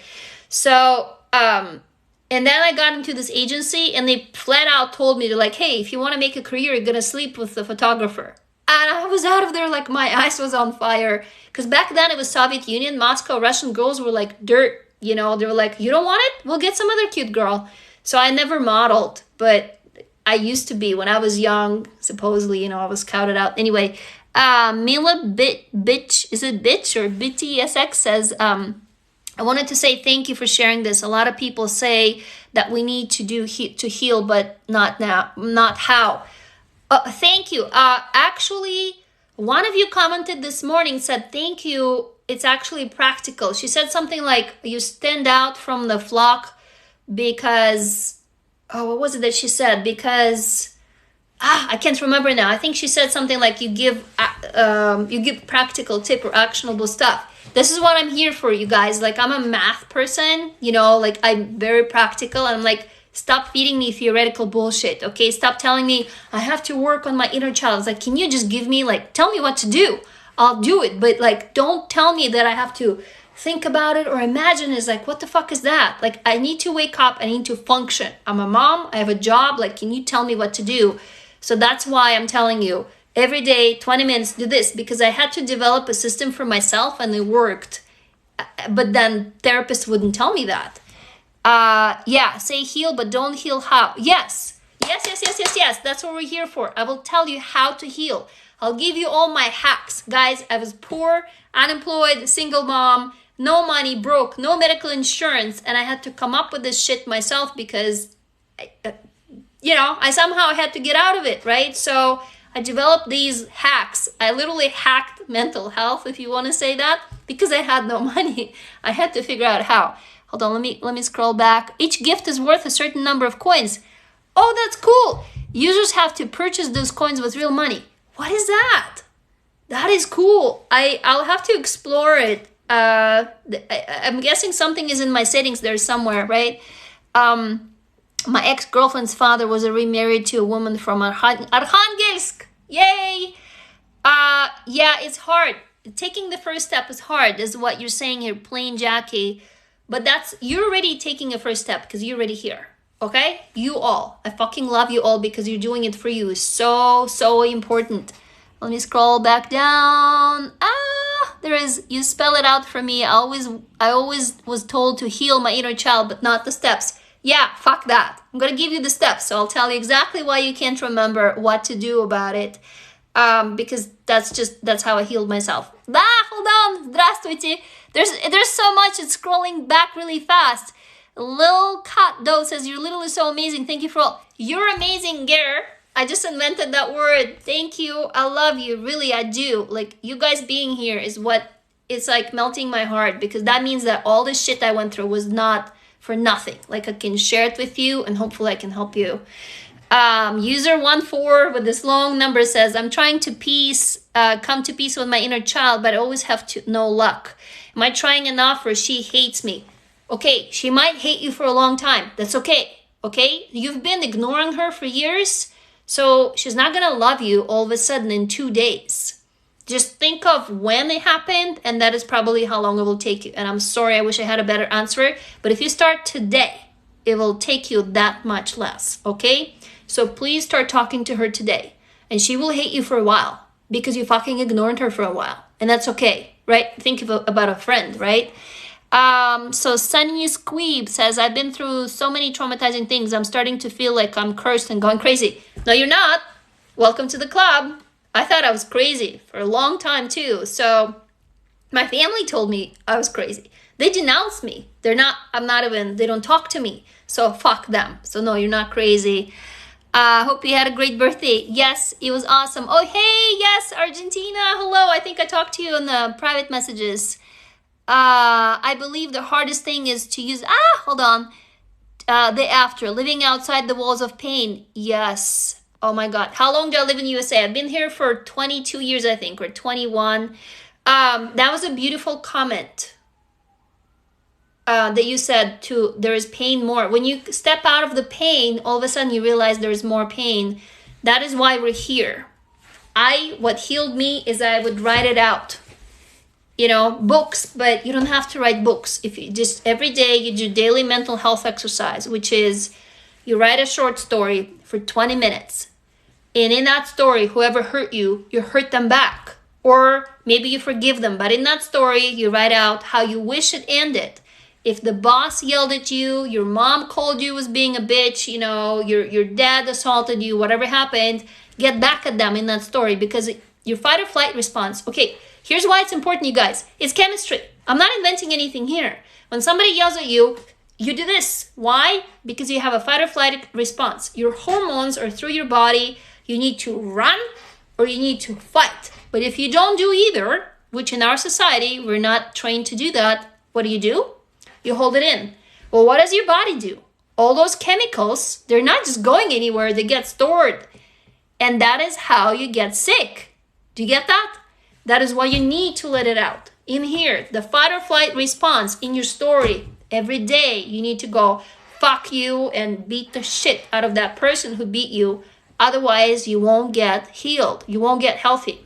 So, and then I got into this agency and they flat out told me, they're like, hey, if you want to make a career, you're going to sleep with the photographer. And I was out of there like my eyes was on fire. Because back then it was Soviet Union, Moscow, Russian girls were like dirt. They were like, you don't want it? We'll get some other cute girl. So I never modeled, but I used to be when I was young, supposedly, I was scouted out. Anyway, Mila Bitch, is it Bitch or BTSX says, I wanted to say thank you for sharing this. A lot of people say that we need to to heal, but not now, not how. Thank you. Actually, one of you commented this morning, said thank you. It's actually practical. She said something like, you stand out from the flock because, what was it that she said? Because... I can't remember now. I think she said something like you give practical tip or actionable stuff. This is what I'm here for, you guys. Like, I'm a math person, like I'm very practical. And I'm like, stop feeding me theoretical bullshit, okay? Stop telling me I have to work on my inner child. It's like, can you just give me, like, tell me what to do? I'll do it. But, like, don't tell me that I have to think about it or imagine. Is like, what the fuck is that? Like, I need to wake up. I need to function. I'm a mom. I have a job. Like, can you tell me what to do? So that's why I'm telling you, every day, 20 minutes, do this. Because I had to develop a system for myself and it worked. But then therapists wouldn't tell me that. Yeah, say heal, but don't heal how. Yes, Yes. That's what we're here for. I will tell you how to heal. I'll give you all my hacks. Guys, I was poor, unemployed, single mom, no money, broke, no medical insurance, and I had to come up with this shit myself because, I somehow had to get out of it, right? So I developed these hacks. I literally hacked mental health, if you want to say that, because I had no money. I had to figure out how. Hold on, let me scroll back. Each gift is worth a certain number of coins. Oh, that's cool. Users have to purchase those coins with real money. What is that? That is cool. I'll have to explore it. I'm guessing something is in my settings there somewhere, right? My ex-girlfriend's father was remarried to a woman from Arkhangelsk. Yay! Yeah, it's hard. Taking the first step is hard, is what you're saying here, plain Jackie. But you're already taking a first step because you're already here. Okay? You all. I fucking love you all because you're doing it for you. It's so, so important. Let me scroll back down. There is, you spell it out for me. I always was told to heal my inner child, but not the steps. Yeah, fuck that. I'm going to give you the steps. So I'll tell you exactly why you can't remember what to do about it. Because that's how I healed myself. Hold on. Здравствуйте. There's so much. It's scrolling back really fast. Lil Cut though says, you're literally so amazing. Thank you for all. You're amazing, Ger. I just invented that word. Thank you. I love you. Really, I do. Like, you guys being here is what it's like melting my heart, because that means that all this shit I went through was not for nothing. Like, I can share it with you and hopefully I can help you. User 14 with this long number says, I'm trying to come to peace with my inner child, but I always have no luck. Am I trying enough, or she hates me? Okay, she might hate you for a long time. That's okay. Okay? You've been ignoring her for years, so she's not gonna love you all of a sudden in 2 days. Just think of when it happened, and that is probably how long it will take you. And I'm sorry, I wish I had a better answer, but if you start today, it will take you that much less, okay? So please start talking to her today, and she will hate you for a while because you fucking ignored her for a while, and that's okay, right? Think about a friend, right? So Sunny Squeeb says, I've been through so many traumatizing things. I'm starting to feel like I'm cursed and going crazy. No, you're not. Welcome to the club. I thought I was crazy for a long time too. So my family told me I was crazy. They denounced me. They don't talk to me. So fuck them. So no, you're not crazy. Hope you had a great birthday. Yes, it was awesome. Oh, hey, yes, Argentina. Hello. I think I talked to you in the private messages. I believe the hardest thing is to use, hold on. The after, living outside the walls of pain. Yes. Oh my God. How long do I live in USA? I've been here for 22 years, I think, or 21. That was a beautiful comment that you said too. There is pain more. When you step out of the pain, all of a sudden you realize there is more pain. That is why we're here. What healed me is I would write it out. Books, but you don't have to write books. If you just every day you do daily mental health exercise, which is you write a short story for 20 minutes. And in that story, whoever hurt you, you hurt them back. Or maybe you forgive them. But in that story, you write out how you wish it ended. If the boss yelled at you, your mom called you as being a bitch, your dad assaulted you, whatever happened, get back at them in that story, because your fight or flight response. Okay, here's why it's important, you guys. It's chemistry. I'm not inventing anything here. When somebody yells at you, you do this. Why? Because you have a fight or flight response. Your hormones are through your body. You need to run or you need to fight. But if you don't do either, which in our society, we're not trained to do that, what do? You hold it in. Well, what does your body do? All those chemicals, they're not just going anywhere. They get stored. And that is how you get sick. Do you get that? That is why you need to let it out. In here, the fight or flight response in your story, every day you need to go, fuck you, and beat the shit out of that person who beat you. Otherwise, you won't get healed. You won't get healthy.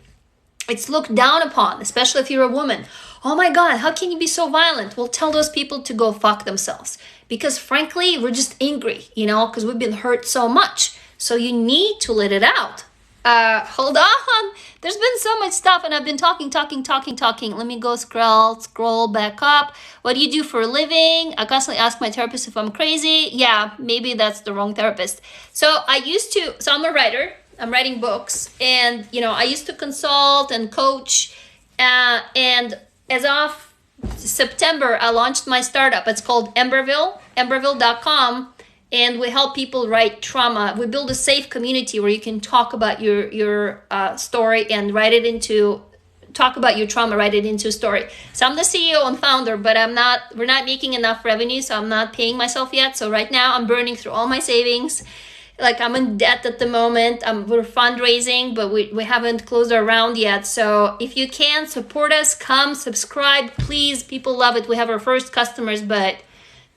It's looked down upon, especially if you're a woman. Oh my God, how can you be so violent? Well, tell those people to go fuck themselves. Because frankly, we're just angry, because we've been hurt so much. So you need to let it out. Hold on. There's been so much stuff and I've been talking. Let me go scroll back up. What do you do for a living? I constantly ask my therapist if I'm crazy. Yeah, maybe that's the wrong therapist. So I'm a writer. I'm writing books, and I used to consult and coach, and as of September, I launched my startup. It's called emberville.com. And we help people write trauma. We build a safe community where you can talk about your story and talk about your trauma, write it into a story. So I'm the CEO and founder, but we're not making enough revenue, so I'm not paying myself yet. So right now I'm burning through all my savings. Like, I'm in debt at the moment. We're fundraising, but we haven't closed our round yet. So if you can support us, come subscribe, please. People love it. We have our first customers, but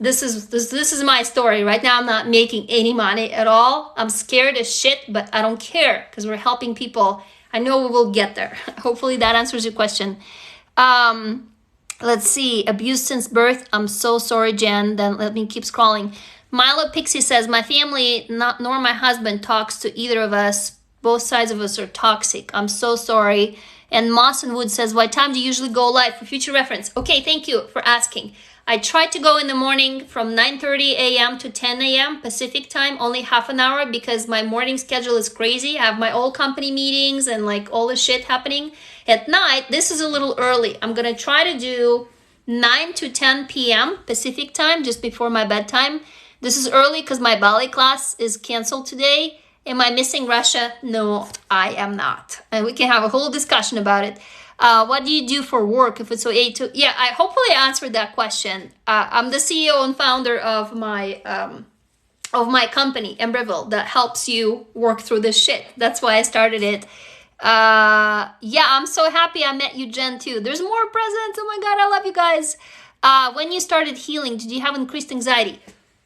this is my story. Right now, I'm not making any money at all. I'm scared as shit, but I don't care because we're helping people. I know we will get there. Hopefully that answers your question. Let's see. Abuse since birth. I'm so sorry, Jen. Then let me keep scrolling. Milo Pixie says, my family, nor my husband, talks to either of us. Both sides of us are toxic. I'm so sorry. And Moss and Wood says, what time do you usually go live? For future reference. Okay, thank you for asking. I try to go in the morning from 9:30 a.m. to 10 a.m. Pacific time, only half an hour because my morning schedule is crazy. I have my old company meetings and like all the shit happening. At night, this is a little early. I'm going to try to do 9 to 10 p.m. Pacific time, just before my bedtime. This is early because my ballet class is canceled today. Am I missing Russia? No, I am not. And we can have a whole discussion about it. What do you do for work if it's so 8 to... Yeah, I hopefully answered that question. I'm the CEO and founder of my company, Emberville, that helps you work through this shit. That's why I started it. Yeah, I'm so happy I met you, Jen, too. There's more presents. Oh my God, I love you guys. When you started healing, did you have increased anxiety?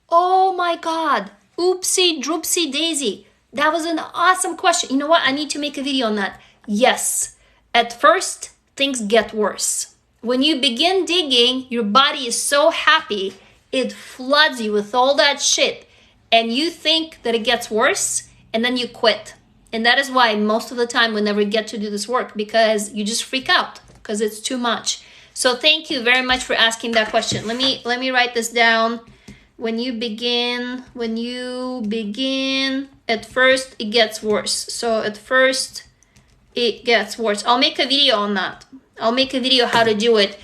Oh my God. Oopsie, droopsie, daisy. That was an awesome question. You know what? I need to make a video on that. Yes. At first, things get worse. When you begin digging, your body is so happy, it floods you with all that shit. And you think that it gets worse, and then you quit. And that is why most of the time we never get to do this work, because you just freak out, because it's too much. So thank you very much for asking that question. Let me write this down. When you begin, at first it gets worse. So at first it gets worse. I'll make a video on that. I'll make a video how to do it,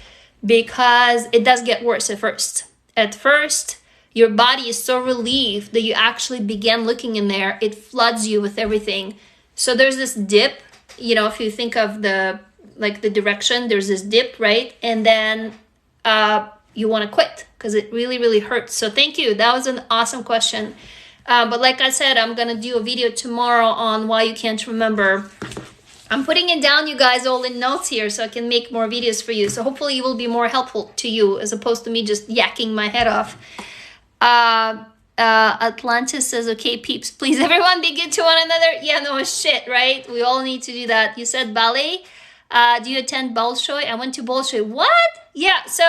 because it does get worse at first. At first, your body is so relieved that you actually begin looking in there. It floods you with everything. So there's this dip, if you think of the direction, there's this dip, right? And then you want to quit because it really, really hurts. So thank you. That was an awesome question. But like I said, I'm going to do a video tomorrow on why you can't remember. I'm putting it down, you guys, all in notes here so I can make more videos for you. So hopefully it will be more helpful to you as opposed to me just yakking my head off. Atlantis says, okay, peeps, please everyone be good to one another. Yeah, no shit, right? We all need to do that. You said ballet. Do you attend Bolshoi? I went to Bolshoi. What? Yeah, so,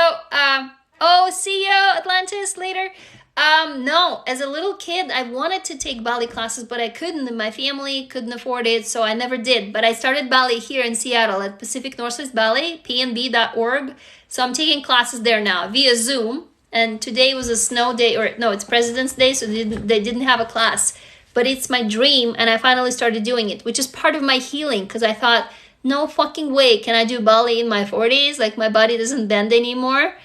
see you, Atlantis, later. No, as a little kid, I wanted to take ballet classes, but I couldn't, and my family couldn't afford it, so I never did. But I started ballet here in Seattle at Pacific Northwest Ballet, pnb.org. So I'm taking classes there now via Zoom. And today was a snow day, it's President's Day, so they didn't have a class. But it's my dream, and I finally started doing it, which is part of my healing, because I thought, no fucking way can I do ballet in my 40s. Like, my body doesn't bend anymore.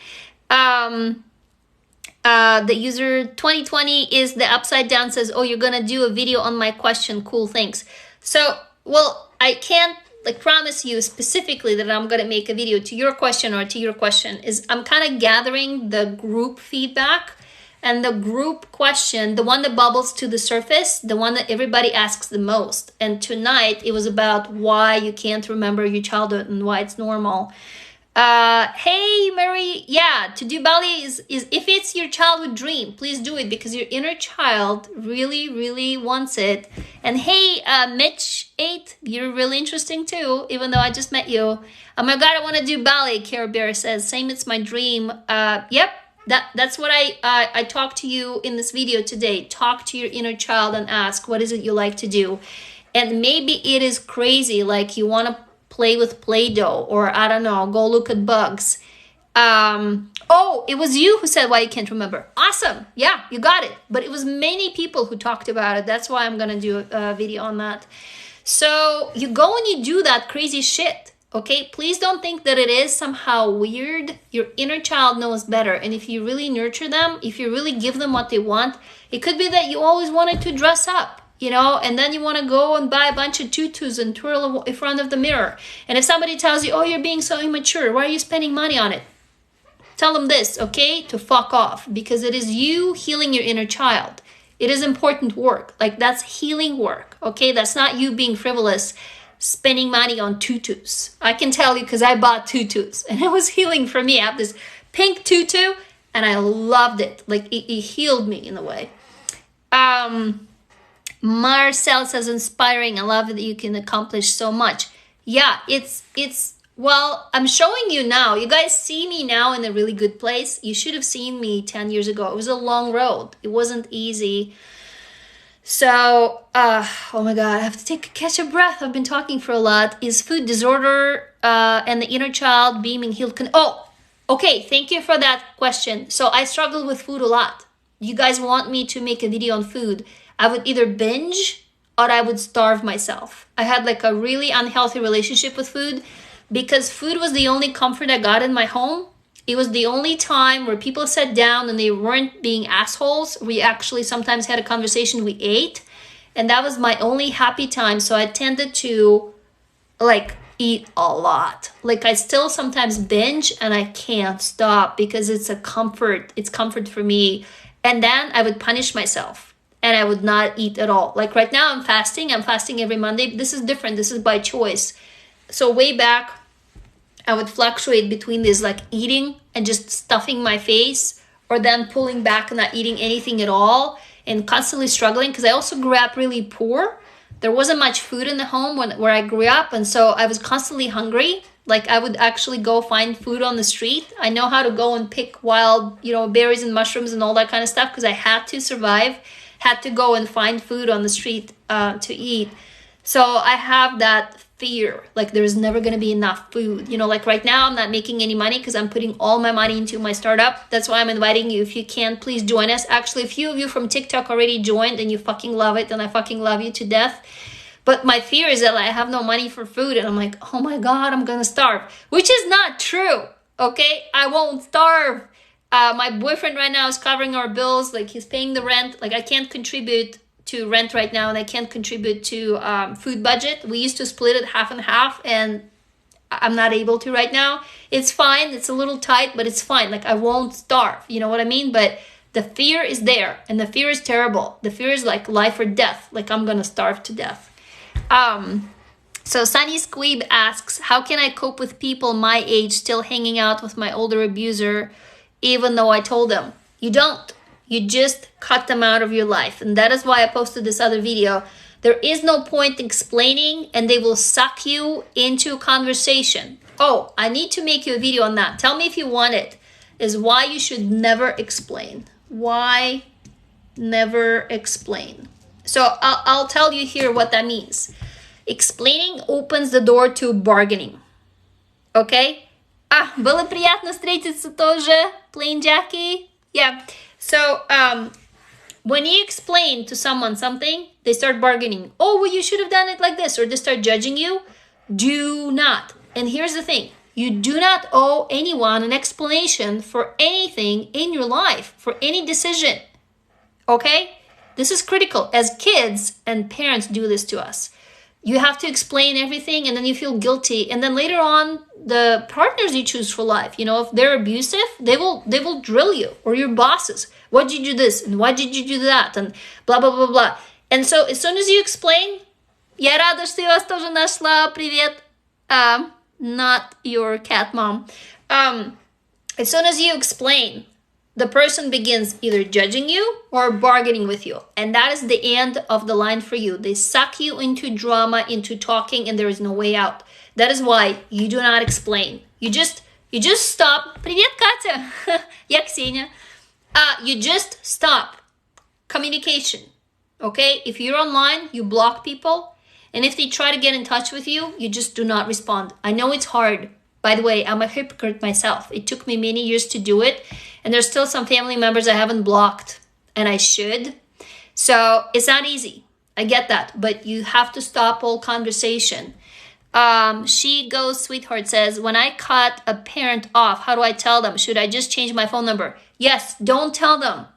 The user 2020 is the upside down says, oh, you're gonna do a video on my question. Cool, thanks. So, well, I can't promise you specifically that I'm gonna make a video to your question or to your question. Is I'm kind of gathering the group feedback, and the group question, the one that bubbles to the surface, the one that everybody asks the most. And tonight it was about why you can't remember your childhood and why it's normal. Hey Mary, yeah, to do ballet is if it's your childhood dream, please do it, because your inner child really, really wants it. And hey, Mitch 8, you're really interesting too, even though I just met you. Oh my God, I want to do ballet, Cara Bear says. Same, it's my dream. Yep, that's what I talked to you in this video today. Talk to your inner child and ask, what is it you like to do? And maybe it is crazy, like you want to play with Play-Doh, or I don't know, go look at bugs. Oh, it was you who said why you can't remember. Awesome. Yeah, you got it. But it was many people who talked about it. That's why I'm going to do a video on that. So you go and you do that crazy shit. Okay, please don't think that it is somehow weird. Your inner child knows better. And if you really nurture them, if you really give them what they want, it could be that you always wanted to dress up, you know, and then you want to go and buy a bunch of tutus and twirl in front of the mirror. And if somebody tells you, oh, you're being so immature, why are you spending money on it? Tell them this, okay, to fuck off, because it is you healing your inner child. It is important work. Like, that's healing work, okay? That's not you being frivolous, spending money on tutus. I can tell you because I bought tutus and it was healing for me. I have this pink tutu and I loved it. Like, it healed me in a way. Marcel says, inspiring. I love that you can accomplish so much. Yeah, well, I'm showing you now. You guys see me now in a really good place. You should have seen me 10 years ago. It was a long road. It wasn't easy. So, oh my God, I have to catch a breath. I've been talking for a lot. Is food disorder and the inner child being healed? Oh, okay. Thank you for that question. So I struggle with food a lot. You guys want me to make a video on food. I would either binge or I would starve myself. I had like a really unhealthy relationship with food because food was the only comfort I got in my home. It was the only time where people sat down and they weren't being assholes. We actually sometimes had a conversation, we ate. And that was my only happy time. So I tended to like eat a lot. Like I still sometimes binge and I can't stop because it's a comfort. It's comfort for me. And then I would punish myself and I would not eat at all. Like right now I'm fasting. I'm fasting every Monday. This is different. This is by choice. So way back, I would fluctuate between this like eating and just stuffing my face or then pulling back and not eating anything at all and constantly struggling because I also grew up really poor. There wasn't much food in the home where I grew up, and so I was constantly hungry. Like I would actually go find food on the street. I know how to go and pick wild, berries and mushrooms and all that kind of stuff because I had to survive, had to go and find food on the street to eat. So I have that fear, like there's never going to be enough food. Like right now I'm not making any money because I'm putting all my money into my startup. That's why I'm inviting you. If you can, please join us. Actually, a few of you from TikTok already joined and you fucking love it and I fucking love you to death. But my fear is that I have no money for food and I'm like, oh my God, I'm going to starve, which is not true. Okay, I won't starve. My boyfriend right now is covering our bills. Like he's paying the rent. Like I can't contribute to rent right now and I can't contribute to food budget. We used to split it half and half and I'm not able to right now. It's fine. It's a little tight, but it's fine. Like I won't starve. You know what I mean? But the fear is there and the fear is terrible. The fear is like life or death. Like I'm going to starve to death. So Sunny Squeeb asks, how can I cope with people my age still hanging out with my older abuser even though I told them? You don't. You just cut them out of your life. And that is why I posted this other video. There is no point explaining and they will suck you into a conversation. Oh, I need to make you a video on that. Tell me if you want it. Is why you should never explain. Why never explain? So I'll tell you here what that means. Explaining opens the door to bargaining. Okay? Было приятно встретиться тоже, Plain Jackie. Yeah. So, when you explain to someone something, they start bargaining. Oh, well, you should have done it like this. Or they start judging you. Do not. And here's the thing. You do not owe anyone an explanation for anything in your life, for any decision. Okay? This is critical. As kids and parents do this to us. You have to explain everything and then you feel guilty. And then later on, the partners you choose for life, if they're abusive, they will drill you, or your bosses. Why did you do this? And why did you do that? And blah, blah, blah, blah. And so as soon as you explain, я рада, что я вас тоже нашла, привет. Not your cat mom. As soon as you explain, the person begins either judging you or bargaining with you. And that is the end of the line for you. They suck you into drama, into talking, and there is no way out. That is why you do not explain. You just stop. Привет, Катя. Я Ксения. You just stop. Communication. Okay? If you're online, you block people. And if they try to get in touch with you, you just do not respond. I know it's hard. By the way, I'm a hypocrite myself. It took me many years to do it. And there's still some family members I haven't blocked, and I should. So it's not easy. I get that. But you have to stop all conversation. She Goes Sweetheart says, when I cut a parent off, how do I tell them? Should I just change my phone number? Yes, don't tell them.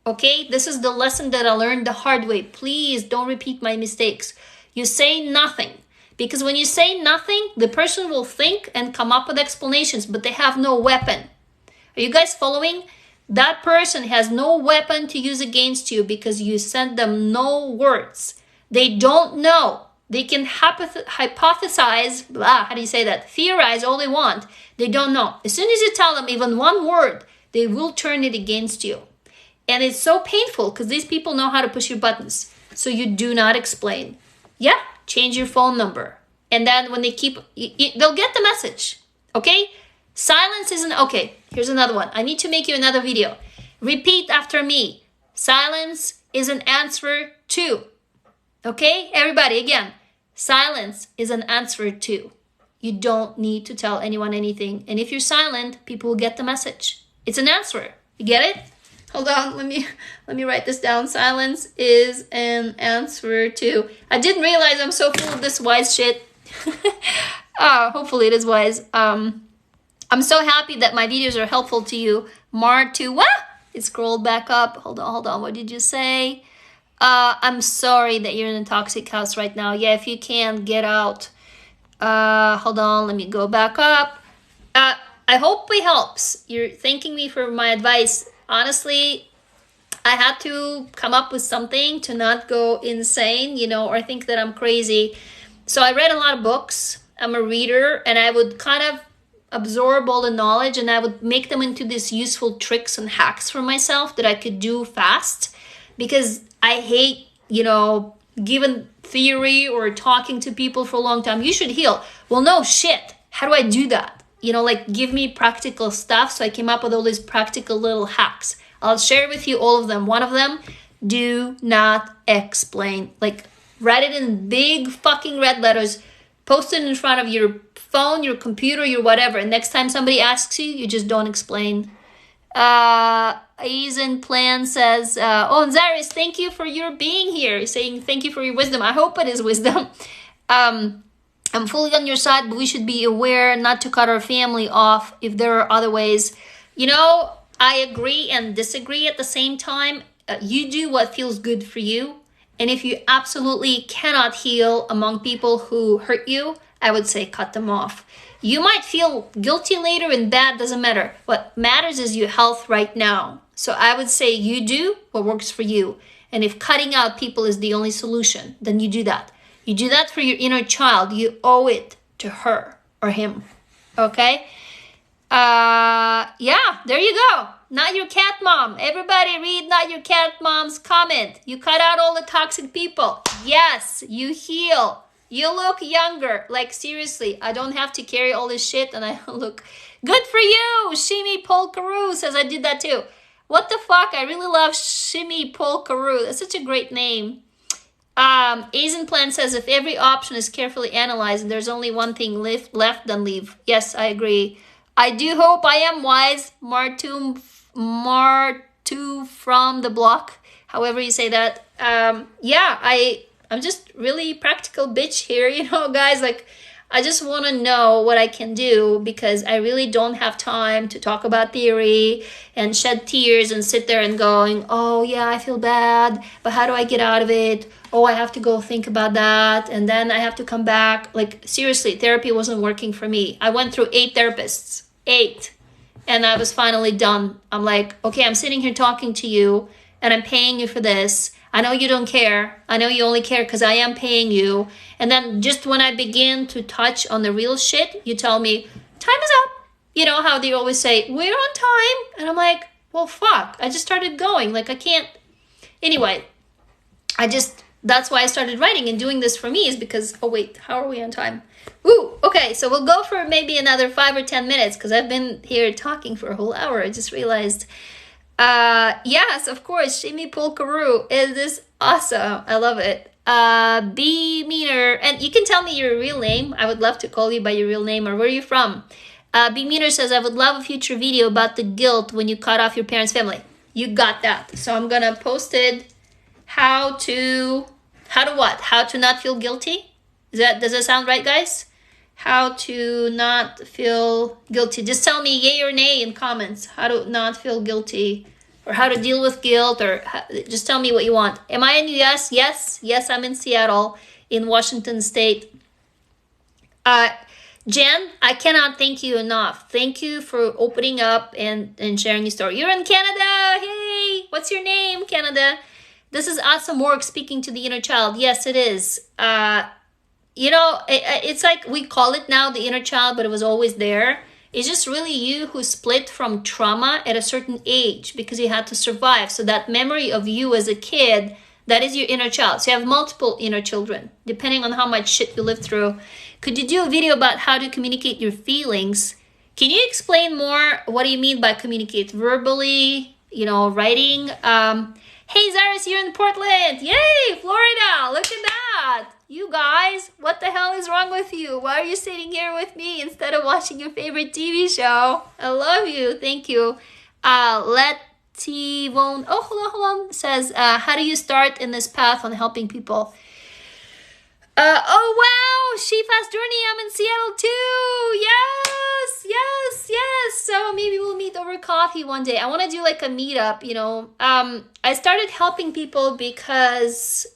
Okay? This is the lesson that I learned the hard way. Please don't repeat my mistakes. You say nothing. Because when you say nothing, the person will think and come up with explanations, but they have no weapon. Are you guys following? That person has no weapon to use against you because you sent them no words. They don't know. They can hypothesize, how do you say that? Theorize all they want. They don't know. As soon as you tell them even one word, they will turn it against you. And it's so painful because these people know how to push your buttons. So you do not explain. Yeah, change your phone number. And then when they they'll get the message. Okay? Silence isn't, okay, here's another one. I need to make you another video. Repeat after me. Silence is an answer to. Okay? Everybody, again. Silence is an answer to. You don't need to tell anyone anything. And if you're silent, people will get the message. It's an answer. You get it? Hold on, let me write this down. Silence is an answer to. I didn't realize I'm so full of this wise shit. Hopefully it is wise. I'm so happy that my videos are helpful to you. What? It scrolled back up. Hold on. What did you say? I'm sorry that you're in a toxic house right now. Yeah, if you can, get out. Hold on, let me go back up. I hope it helps. You're thanking me for my advice. Honestly, I had to come up with something to not go insane, or think that I'm crazy. So I read a lot of books. I'm a reader, and I would kind of absorb all the knowledge, and I would make them into these useful tricks and hacks for myself that I could do fast. Because I hate, giving theory or talking to people for a long time. You should heal. Well, no shit. How do I do that? Give me practical stuff. So I came up with all these practical little hacks. I'll share with you all of them. One of them, do not explain. Write it in big fucking red letters. Post it in front of your phone, your computer, your whatever. And next time somebody asks you, you just don't explain. Aizen Plan says, Zaris, thank you for your being here. He's saying thank you for your wisdom. I hope it is wisdom. I'm fully on your side, but we should be aware not to cut our family off if there are other ways. I agree and disagree at the same time. You do what feels good for you. And if you absolutely cannot heal among people who hurt you, I would say cut them off. You might feel guilty later and bad, doesn't matter. What matters is your health right now. So I would say you do what works for you. And if cutting out people is the only solution, then you do that. You do that for your inner child. You owe it to her or him. Okay? Yeah, there you go. Not Your Cat Mom. Everybody read Not Your Cat Mom's comment. You cut out all the toxic people. Yes, you heal. You look younger. Seriously, I don't have to carry all this shit and I look good for you. Shimi Polkaru says I did that too. What the fuck? I really love Shimi Polkaru. That's such a great name. Asian Plan says if every option is carefully analyzed and there's only one thing left, then leave. Yes, I agree. I do hope I am wise. Martu from the block. However you say that. I'm just really practical bitch here, guys. I just want to know what I can do because I really don't have time to talk about theory and shed tears and sit there and going, oh yeah, I feel bad, but how do I get out of it? Oh, I have to go think about that. And then I have to come back. Seriously, therapy wasn't working for me. I went through 8 therapists, 8. And I was finally done. I'm like, okay, I'm sitting here talking to you and I'm paying you for this. I know you don't care. I know you only care because I am paying you. And then just when I begin to touch on the real shit, you tell me, time is up. You know how they always say, we're on time. And I'm like, well, fuck. I just started going. I can't. Anyway, that's why I started writing and doing this for me is because, oh wait, how are we on time? Ooh, okay, so we'll go for maybe another 5 or 10 minutes because I've been here talking for a whole hour. I just realized. Yes, of course, Shimi Polkaru. It is awesome. I love it. Be Meaner, and you can tell me your real name. I would love to call you by your real name or where you're from. Be Meaner says, I would love a future video about the guilt when you cut off your parents' family. You got that. So I'm gonna post it. How to what? How to not feel guilty? Does that sound right, guys? How to not feel guilty. Just tell me yay or nay in comments. How to not feel guilty, or how to deal with guilt, or just tell me what you want. Am I in US? Yes, I'm in Seattle, in Washington State. Jen, I cannot thank you enough. Thank you for opening up and sharing your story. You're in Canada. Hey, what's your name, Canada? This is awesome work, speaking to the inner child. Yes, it is. You know, it's like we call it now the inner child, but it was always there. It's just really you who split from trauma at a certain age because you had to survive. So that memory of you as a kid, that is your inner child. So you have multiple inner children, depending on how much shit you lived through. Could you do a video about how to communicate your feelings? Can you explain more? What do you mean by communicate? Verbally, you know, writing? Hey, Zaris, you're in Portland. Yay, Florida. Look at that. You guys, what the hell is wrong with you? Why are you sitting here with me instead of watching your favorite TV show? I love you. Thank you. Letty Von, hold on. Says, how do you start in this path on helping people? Oh, wow. She Fast Journey. I'm in Seattle too. Yes. So maybe we'll meet over coffee one day. I want to do like a meetup, you know. I started helping people because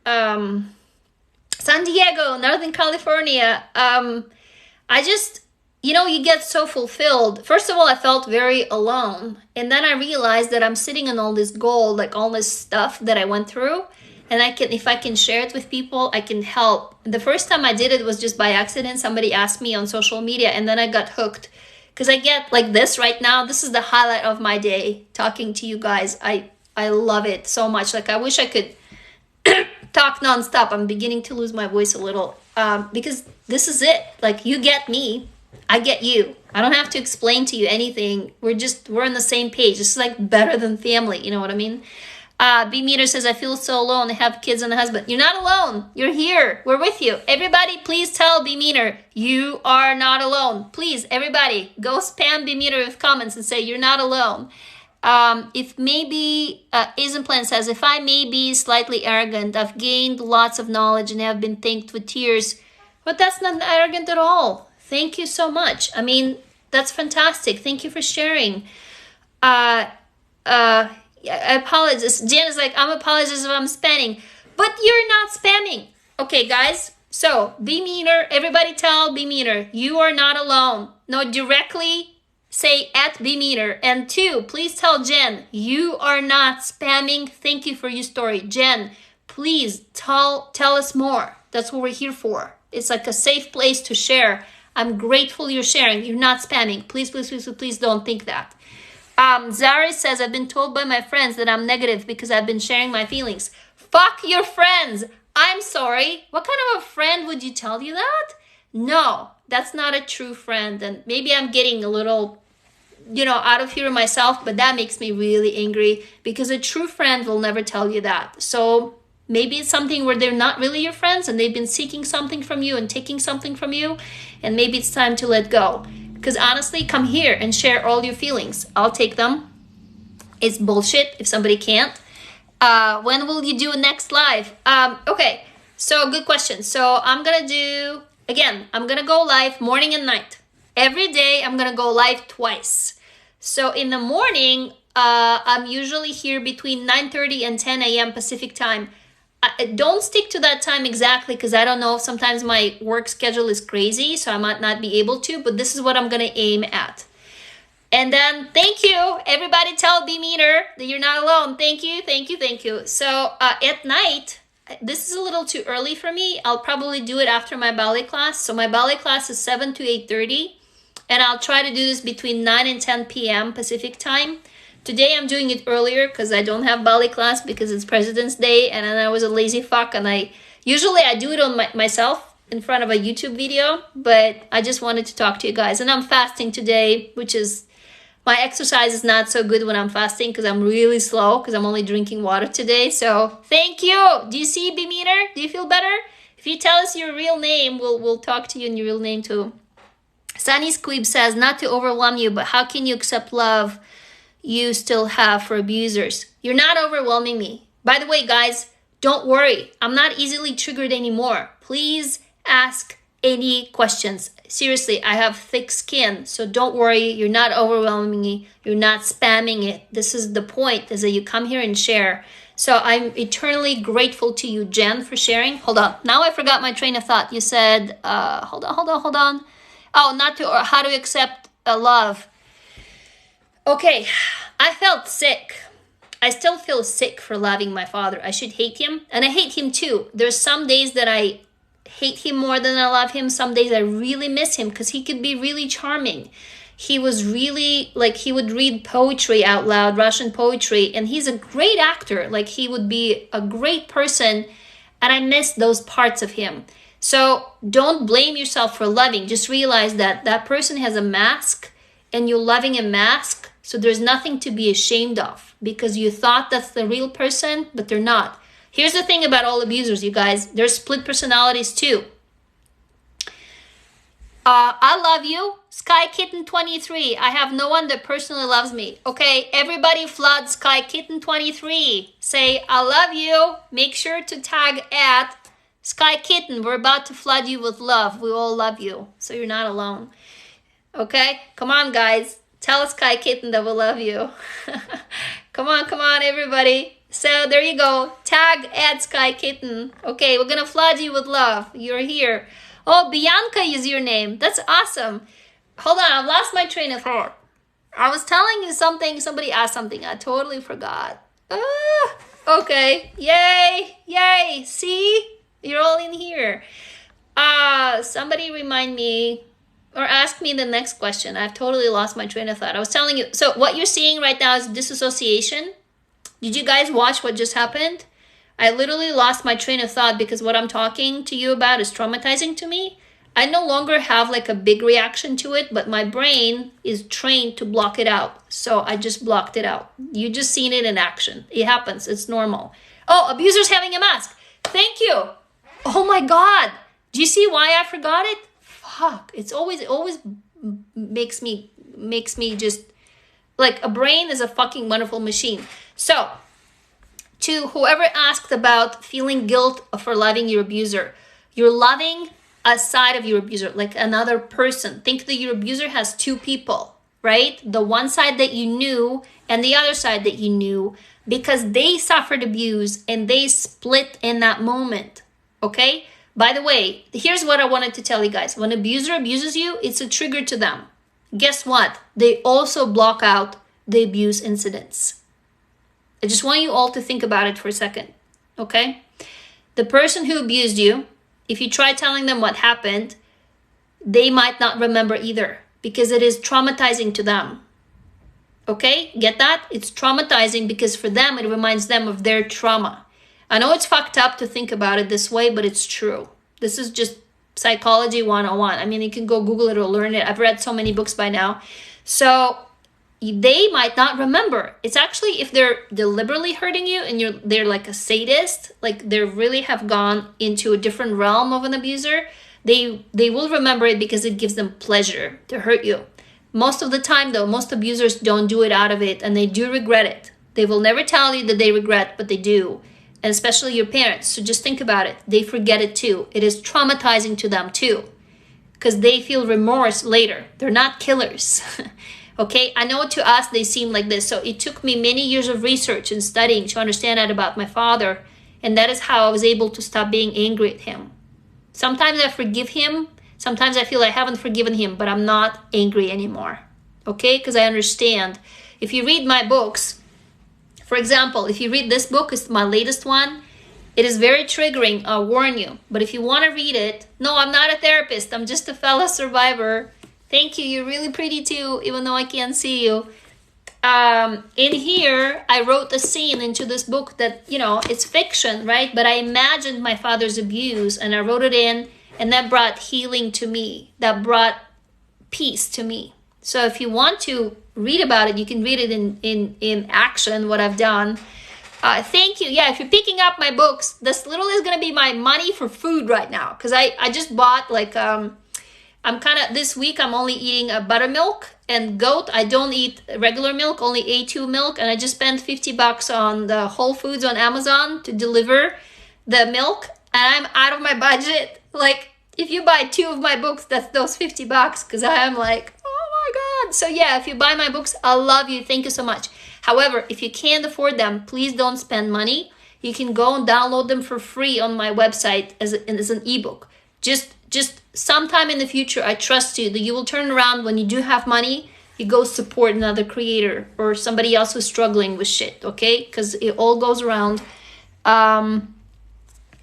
San Diego, Northern California. I just, you know, you get so fulfilled. First of all, I felt very alone. And then I realized that I'm sitting on all this gold, like all this stuff that I went through. And if I can share it with people, I can help. The first time I did it was just by accident. Somebody asked me on social media, and then I got hooked. Because I get like this right now. This is the highlight of my day, talking to you guys. I love it so much. Like, I wish I could talk nonstop. I'm beginning to lose my voice a little. Because this is it. Like, you get me, I get you. I don't have to explain to you anything. We're on the same page. This is like better than family. You know what I mean? B Meter says, I feel so alone. I have kids and a husband. You're not alone. You're here. We're with you. Everybody, please tell B Meter you are not alone. Please, everybody, go spam B Meter with comments and say you're not alone. If maybe, Ismplan says, if I may be slightly arrogant, I've gained lots of knowledge and have been thanked with tears. But that's not arrogant at all. Thank you so much. I mean, that's fantastic. Thank you for sharing. I apologize. Jen is like, I'm apologizing if I'm spamming. But you're not spamming. Okay, guys. So, Be Meaner. Everybody tell Be Meaner. You are not alone. No, directly say at Be Meaner. And 2, please tell Jen, you are not spamming. Thank you for your story. Jen, please tell us more. That's what we're here for. It's like a safe place to share. I'm grateful you're sharing. You're not spamming. Please don't think that. Zari says, I've been told by my friends that I'm negative because I've been sharing my feelings. Fuck your friends. I'm sorry. What kind of a friend would you tell you that? No, that's not a true friend. And maybe I'm getting a little, out of here myself, but that makes me really angry because a true friend will never tell you that. So maybe it's something where they're not really your friends and they've been seeking something from you and taking something from you. And maybe it's time to let go. Because honestly, come here and share all your feelings. I'll take them. It's bullshit if somebody can't. When will you do a next live? Okay, so good question. So I'm going to go live morning and night. Every day I'm going to go live twice. So in the morning, I'm usually here between 9:30 and 10 a.m. Pacific time. Don't stick to that time exactly because I don't know. Sometimes my work schedule is crazy, so I might not be able to, but this is what I'm going to aim at. And then thank you. Everybody tell B Meter that you're not alone. Thank you. So at night, this is a little too early for me. I'll probably do it after my ballet class. So my ballet class is 7 to 8:30, and I'll try to do this between 9 and 10 p.m. Pacific time. Today I'm doing it earlier because I don't have ballet class because it's President's Day and then I was a lazy fuck and I do it on myself in front of a YouTube video, but I just wanted to talk to you guys. And I'm fasting today, which is My exercise is not so good when I'm fasting because I'm really slow because I'm only drinking water today. So thank you. Do you see, B-meter? Do you feel better? If you tell us your real name, we'll talk to you in your real name too. Sunny Squeeb says, not to overwhelm you, but how can you accept love you still have for abusers? You're not overwhelming me. By the way, guys, don't worry. I'm not easily triggered anymore. Please ask any questions. Seriously, I have thick skin, so don't worry. You're not overwhelming me. You're not spamming it. This is the point, is that you come here and share. So I'm eternally grateful to you, Jen, for sharing. Hold on. Now I forgot my train of thought. You said, hold on. Oh, not to, or how to accept love. Okay, I felt sick. I still feel sick for loving my father. I should hate him, and I hate him too. There's some days that I hate him more than I love him. Some days I really miss him because he could be really charming. He was really, like, he would read poetry out loud, Russian poetry, and he's a great actor. Like, he would be a great person, and I miss those parts of him. So don't blame yourself for loving. Just realize that that person has a mask, and you're loving a mask, so there's nothing to be ashamed of because you thought that's the real person, but they're not. Here's the thing about all abusers, you guys. They're split personalities too. I love you, Sky Kitten 23. I have no one that personally loves me. Okay, everybody flood Sky Kitten 23. Say, I love you. Make sure to tag at Sky Kitten. We're about to flood you with love. We all love you, so you're not alone. Okay, come on, guys. Tell Sky Kitten that we love you. Come on, everybody. So there you go. Tag at Sky Kitten. Okay, we're gonna flood you with love. You're here. Oh, Bianca is your name. That's awesome. Hold on, I've lost my train of thought. I was telling you something. Somebody asked something. I totally forgot. Okay. Yay. See? You're all in here. Somebody remind me or ask me the next question. I've totally lost my train of thought. I was telling you. So what you're seeing right now is disassociation. Did you guys watch what just happened? I literally lost my train of thought because what I'm talking to you about is traumatizing to me. I no longer have like a big reaction to it, but my brain is trained to block it out. So I just blocked it out. You just seen it in action. It happens. It's normal. Oh, abusers having a mask. Thank you. Oh my God. Do you see why I forgot it? Fuck. It always makes me just like a brain is a fucking wonderful machine. So to whoever asked about feeling guilt for loving your abuser, you're loving a side of your abuser, like another person. Think that your abuser has two people, right? The one side that you knew and the other side that you knew because they suffered abuse and they split in that moment, okay? By the way, here's what I wanted to tell you guys. When an abuser abuses you, it's a trigger to them. Guess what? They also block out the abuse incidents. I just want you all to think about it for a second, okay? The person who abused you, if you try telling them what happened, they might not remember either because it is traumatizing to them. Okay? Get that? It's traumatizing because for them, it reminds them of their trauma. I know it's fucked up to think about it this way, but it's true. This is just psychology 101. I mean, you can go Google it or learn it. I've read so many books by now. So they might not remember. It's actually if they're deliberately hurting you and they're like a sadist, like they really have gone into a different realm of an abuser, they will remember it because it gives them pleasure to hurt you. Most of the time though, most abusers don't do it out of it and they do regret it. They will never tell you that they regret, but they do. And especially your parents. So just think about it. They forget it too. It is traumatizing to them too because they feel remorse later. They're not killers. Okay, I know to us they seem like this. So it took me many years of research and studying to understand that about my father. And that is how I was able to stop being angry at him. Sometimes I forgive him. Sometimes I feel I haven't forgiven him, but I'm not angry anymore. Okay, because I understand. If you read my books, for example, if you read this book, it's my latest one. It is very triggering, I'll warn you. But if you want to read it, no, I'm not a therapist. I'm just a fellow survivor. Thank you. You're really pretty too, even though I can't see you. In here, I wrote a scene into this book that, you know, it's fiction, right? But I imagined my father's abuse and I wrote it in and that brought healing to me. That brought peace to me. So if you want to read about it. You can read it in action, what I've done. Thank you. Yeah, if you're picking up my books, this literally is going to be my money for food right now. Because I just bought like, I'm kind of, this week I'm only eating buttermilk and goat. I don't eat regular milk, only A2 milk. And I just spent $50 on the Whole Foods on Amazon to deliver the milk. And I'm out of my budget. Like, if you buy 2 of my books, that's those $50. Because I am like, oh my God. So yeah, if you buy my books, I love you. Thank you so much. However, if you can't afford them, please don't spend money. You can go and download them for free on my website as an ebook. Just sometime in the future, I trust you that you will turn around when you do have money, you go support another creator or somebody else who's struggling with shit, okay? Because it all goes around.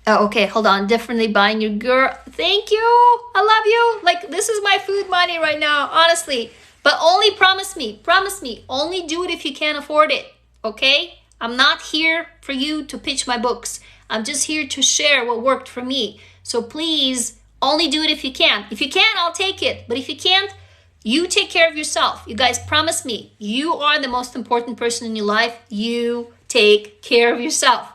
Okay, hold on. Definitely buying your girl. Thank you. I love you. Like, this is my food money right now, honestly. But only promise me, only do it if you can't afford it, okay? I'm not here for you to pitch my books. I'm just here to share what worked for me. So please, only do it if you can. If you can, I'll take it. But if you can't, you take care of yourself. You guys, promise me, you are the most important person in your life. You take care of yourself.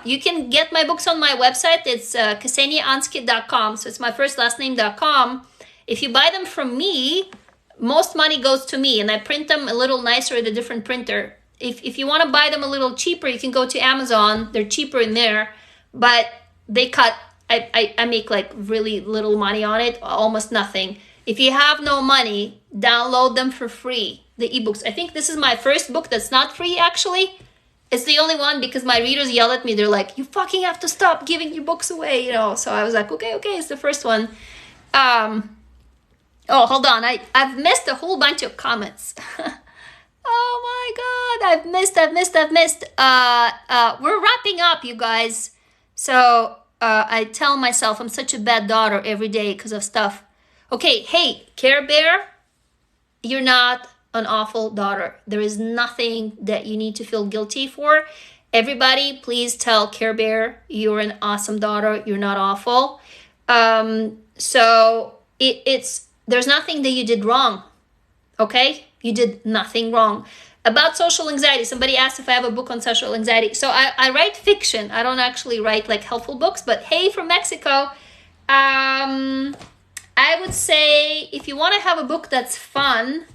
You can get my books on my website. It's kseniaanskit.com. So it's my first last name.com. If you buy them from me, most money goes to me, and I print them a little nicer at a different printer. If you want to buy them a little cheaper, you can go to Amazon. They're cheaper in there, but they cut. I make like really little money on it, almost nothing. If you have no money, download them for free, the ebooks. I think this is my first book that's not free, actually. It's the only one because my readers yell at me. They're like, you fucking have to stop giving your books away, you know. So I was like, okay, it's the first one. Oh, hold on. I've missed a whole bunch of comments. Oh my God. I've missed. We're wrapping up, you guys. So I tell myself I'm such a bad daughter every day because of stuff. Okay, hey, Care Bear, you're not an awful daughter. There is nothing that you need to feel guilty for. Everybody, please tell Care Bear you're an awesome daughter. You're not awful. So there's nothing that you did wrong, okay? You did nothing wrong. About social anxiety, somebody asked if I have a book on social anxiety. So I write fiction. I don't actually write like helpful books, but hey, from Mexico, I would say if you want to have a book that's fun,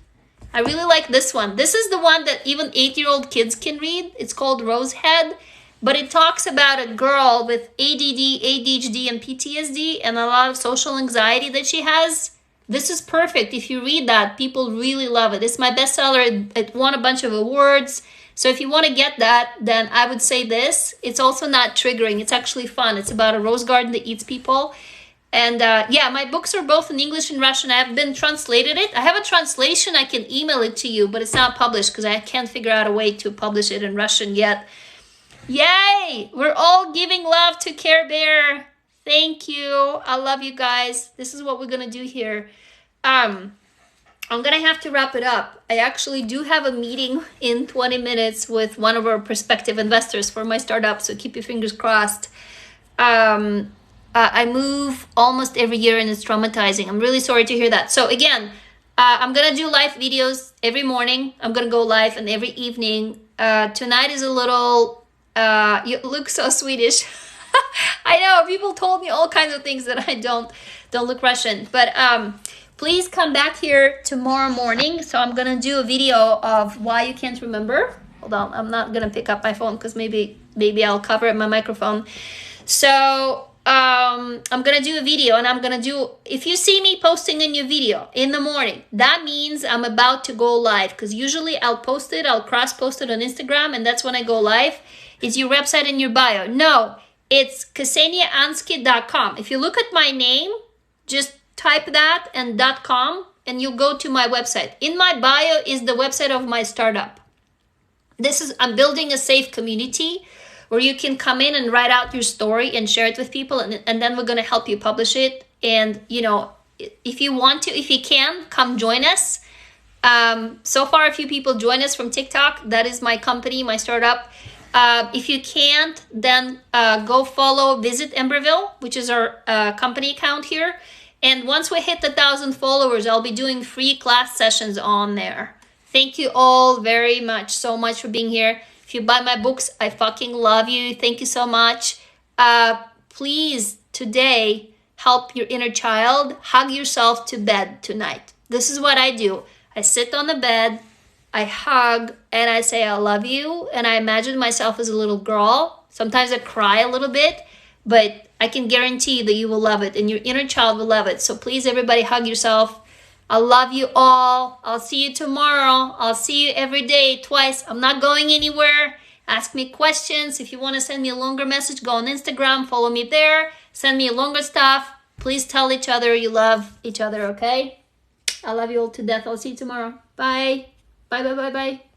I really like this one. This is the one that even 8-year-old kids can read. It's called Rosehead, but it talks about a girl with ADD, ADHD, and PTSD, and a lot of social anxiety that she has. This is perfect. If you read that, people really love it. It's my bestseller. It won a bunch of awards. So if you want to get that, then I would say this. It's also not triggering. It's actually fun. It's about a rose garden that eats people. And yeah, my books are both in English and Russian. I have been translated it. I have a translation. I can email it to you, but it's not published because I can't figure out a way to publish it in Russian yet. Yay! We're all giving love to Care Bear. Thank you. I love you guys. This is what we're going to do here. I'm going to have to wrap it up. I actually do have a meeting in 20 minutes with one of our prospective investors for my startup, so keep your fingers crossed. I move almost every year and it's traumatizing. I'm really sorry to hear that. So again, I'm going to do live videos every morning. I'm going to go live, and every evening. Tonight is a little... you look so Swedish. I know, people told me all kinds of things that I don't look Russian, but please come back here tomorrow morning. So I'm gonna do a video of why you can't remember. Hold on, I'm not gonna pick up my phone because maybe I'll cover it my microphone. So I'm gonna do a video, and I'm gonna do, if you see me posting a new video in the morning, that means I'm about to go live, because usually I'll post it, I'll cross post it on Instagram, and that's when I go live. Is your website in your bio? No. It's kseniaanskit.com. If you look at my name, just type that and .com, and you'll go to my website. In my bio is the website of my startup. I'm building a safe community where you can come in and write out your story and share it with people, and then we're going to help you publish it. And, you know, if you want to, if you can, come join us. So far, a few people join us from TikTok. That is my company, my startup. If you can't, then go follow Visit Emberville, which is our company account here. And once we hit 1,000 followers, I'll be doing free class sessions on there. Thank you all very much, so much for being here. If you buy my books, I fucking love you. Thank you so much. Please, today, help your inner child. Hug yourself to bed tonight. This is what I do. I sit on the bed, I hug, and I say I love you, and I imagine myself as a little girl. Sometimes I cry a little bit, but I can guarantee that you will love it, and your inner child will love it. So please, everybody, hug yourself. I love you all. I'll see you tomorrow. I'll see you every day, twice. I'm not going anywhere. Ask me questions. If you want to send me a longer message, go on Instagram, follow me there. Send me longer stuff. Please tell each other you love each other, okay? I love you all to death. I'll see you tomorrow. Bye. Bye, bye, bye, bye.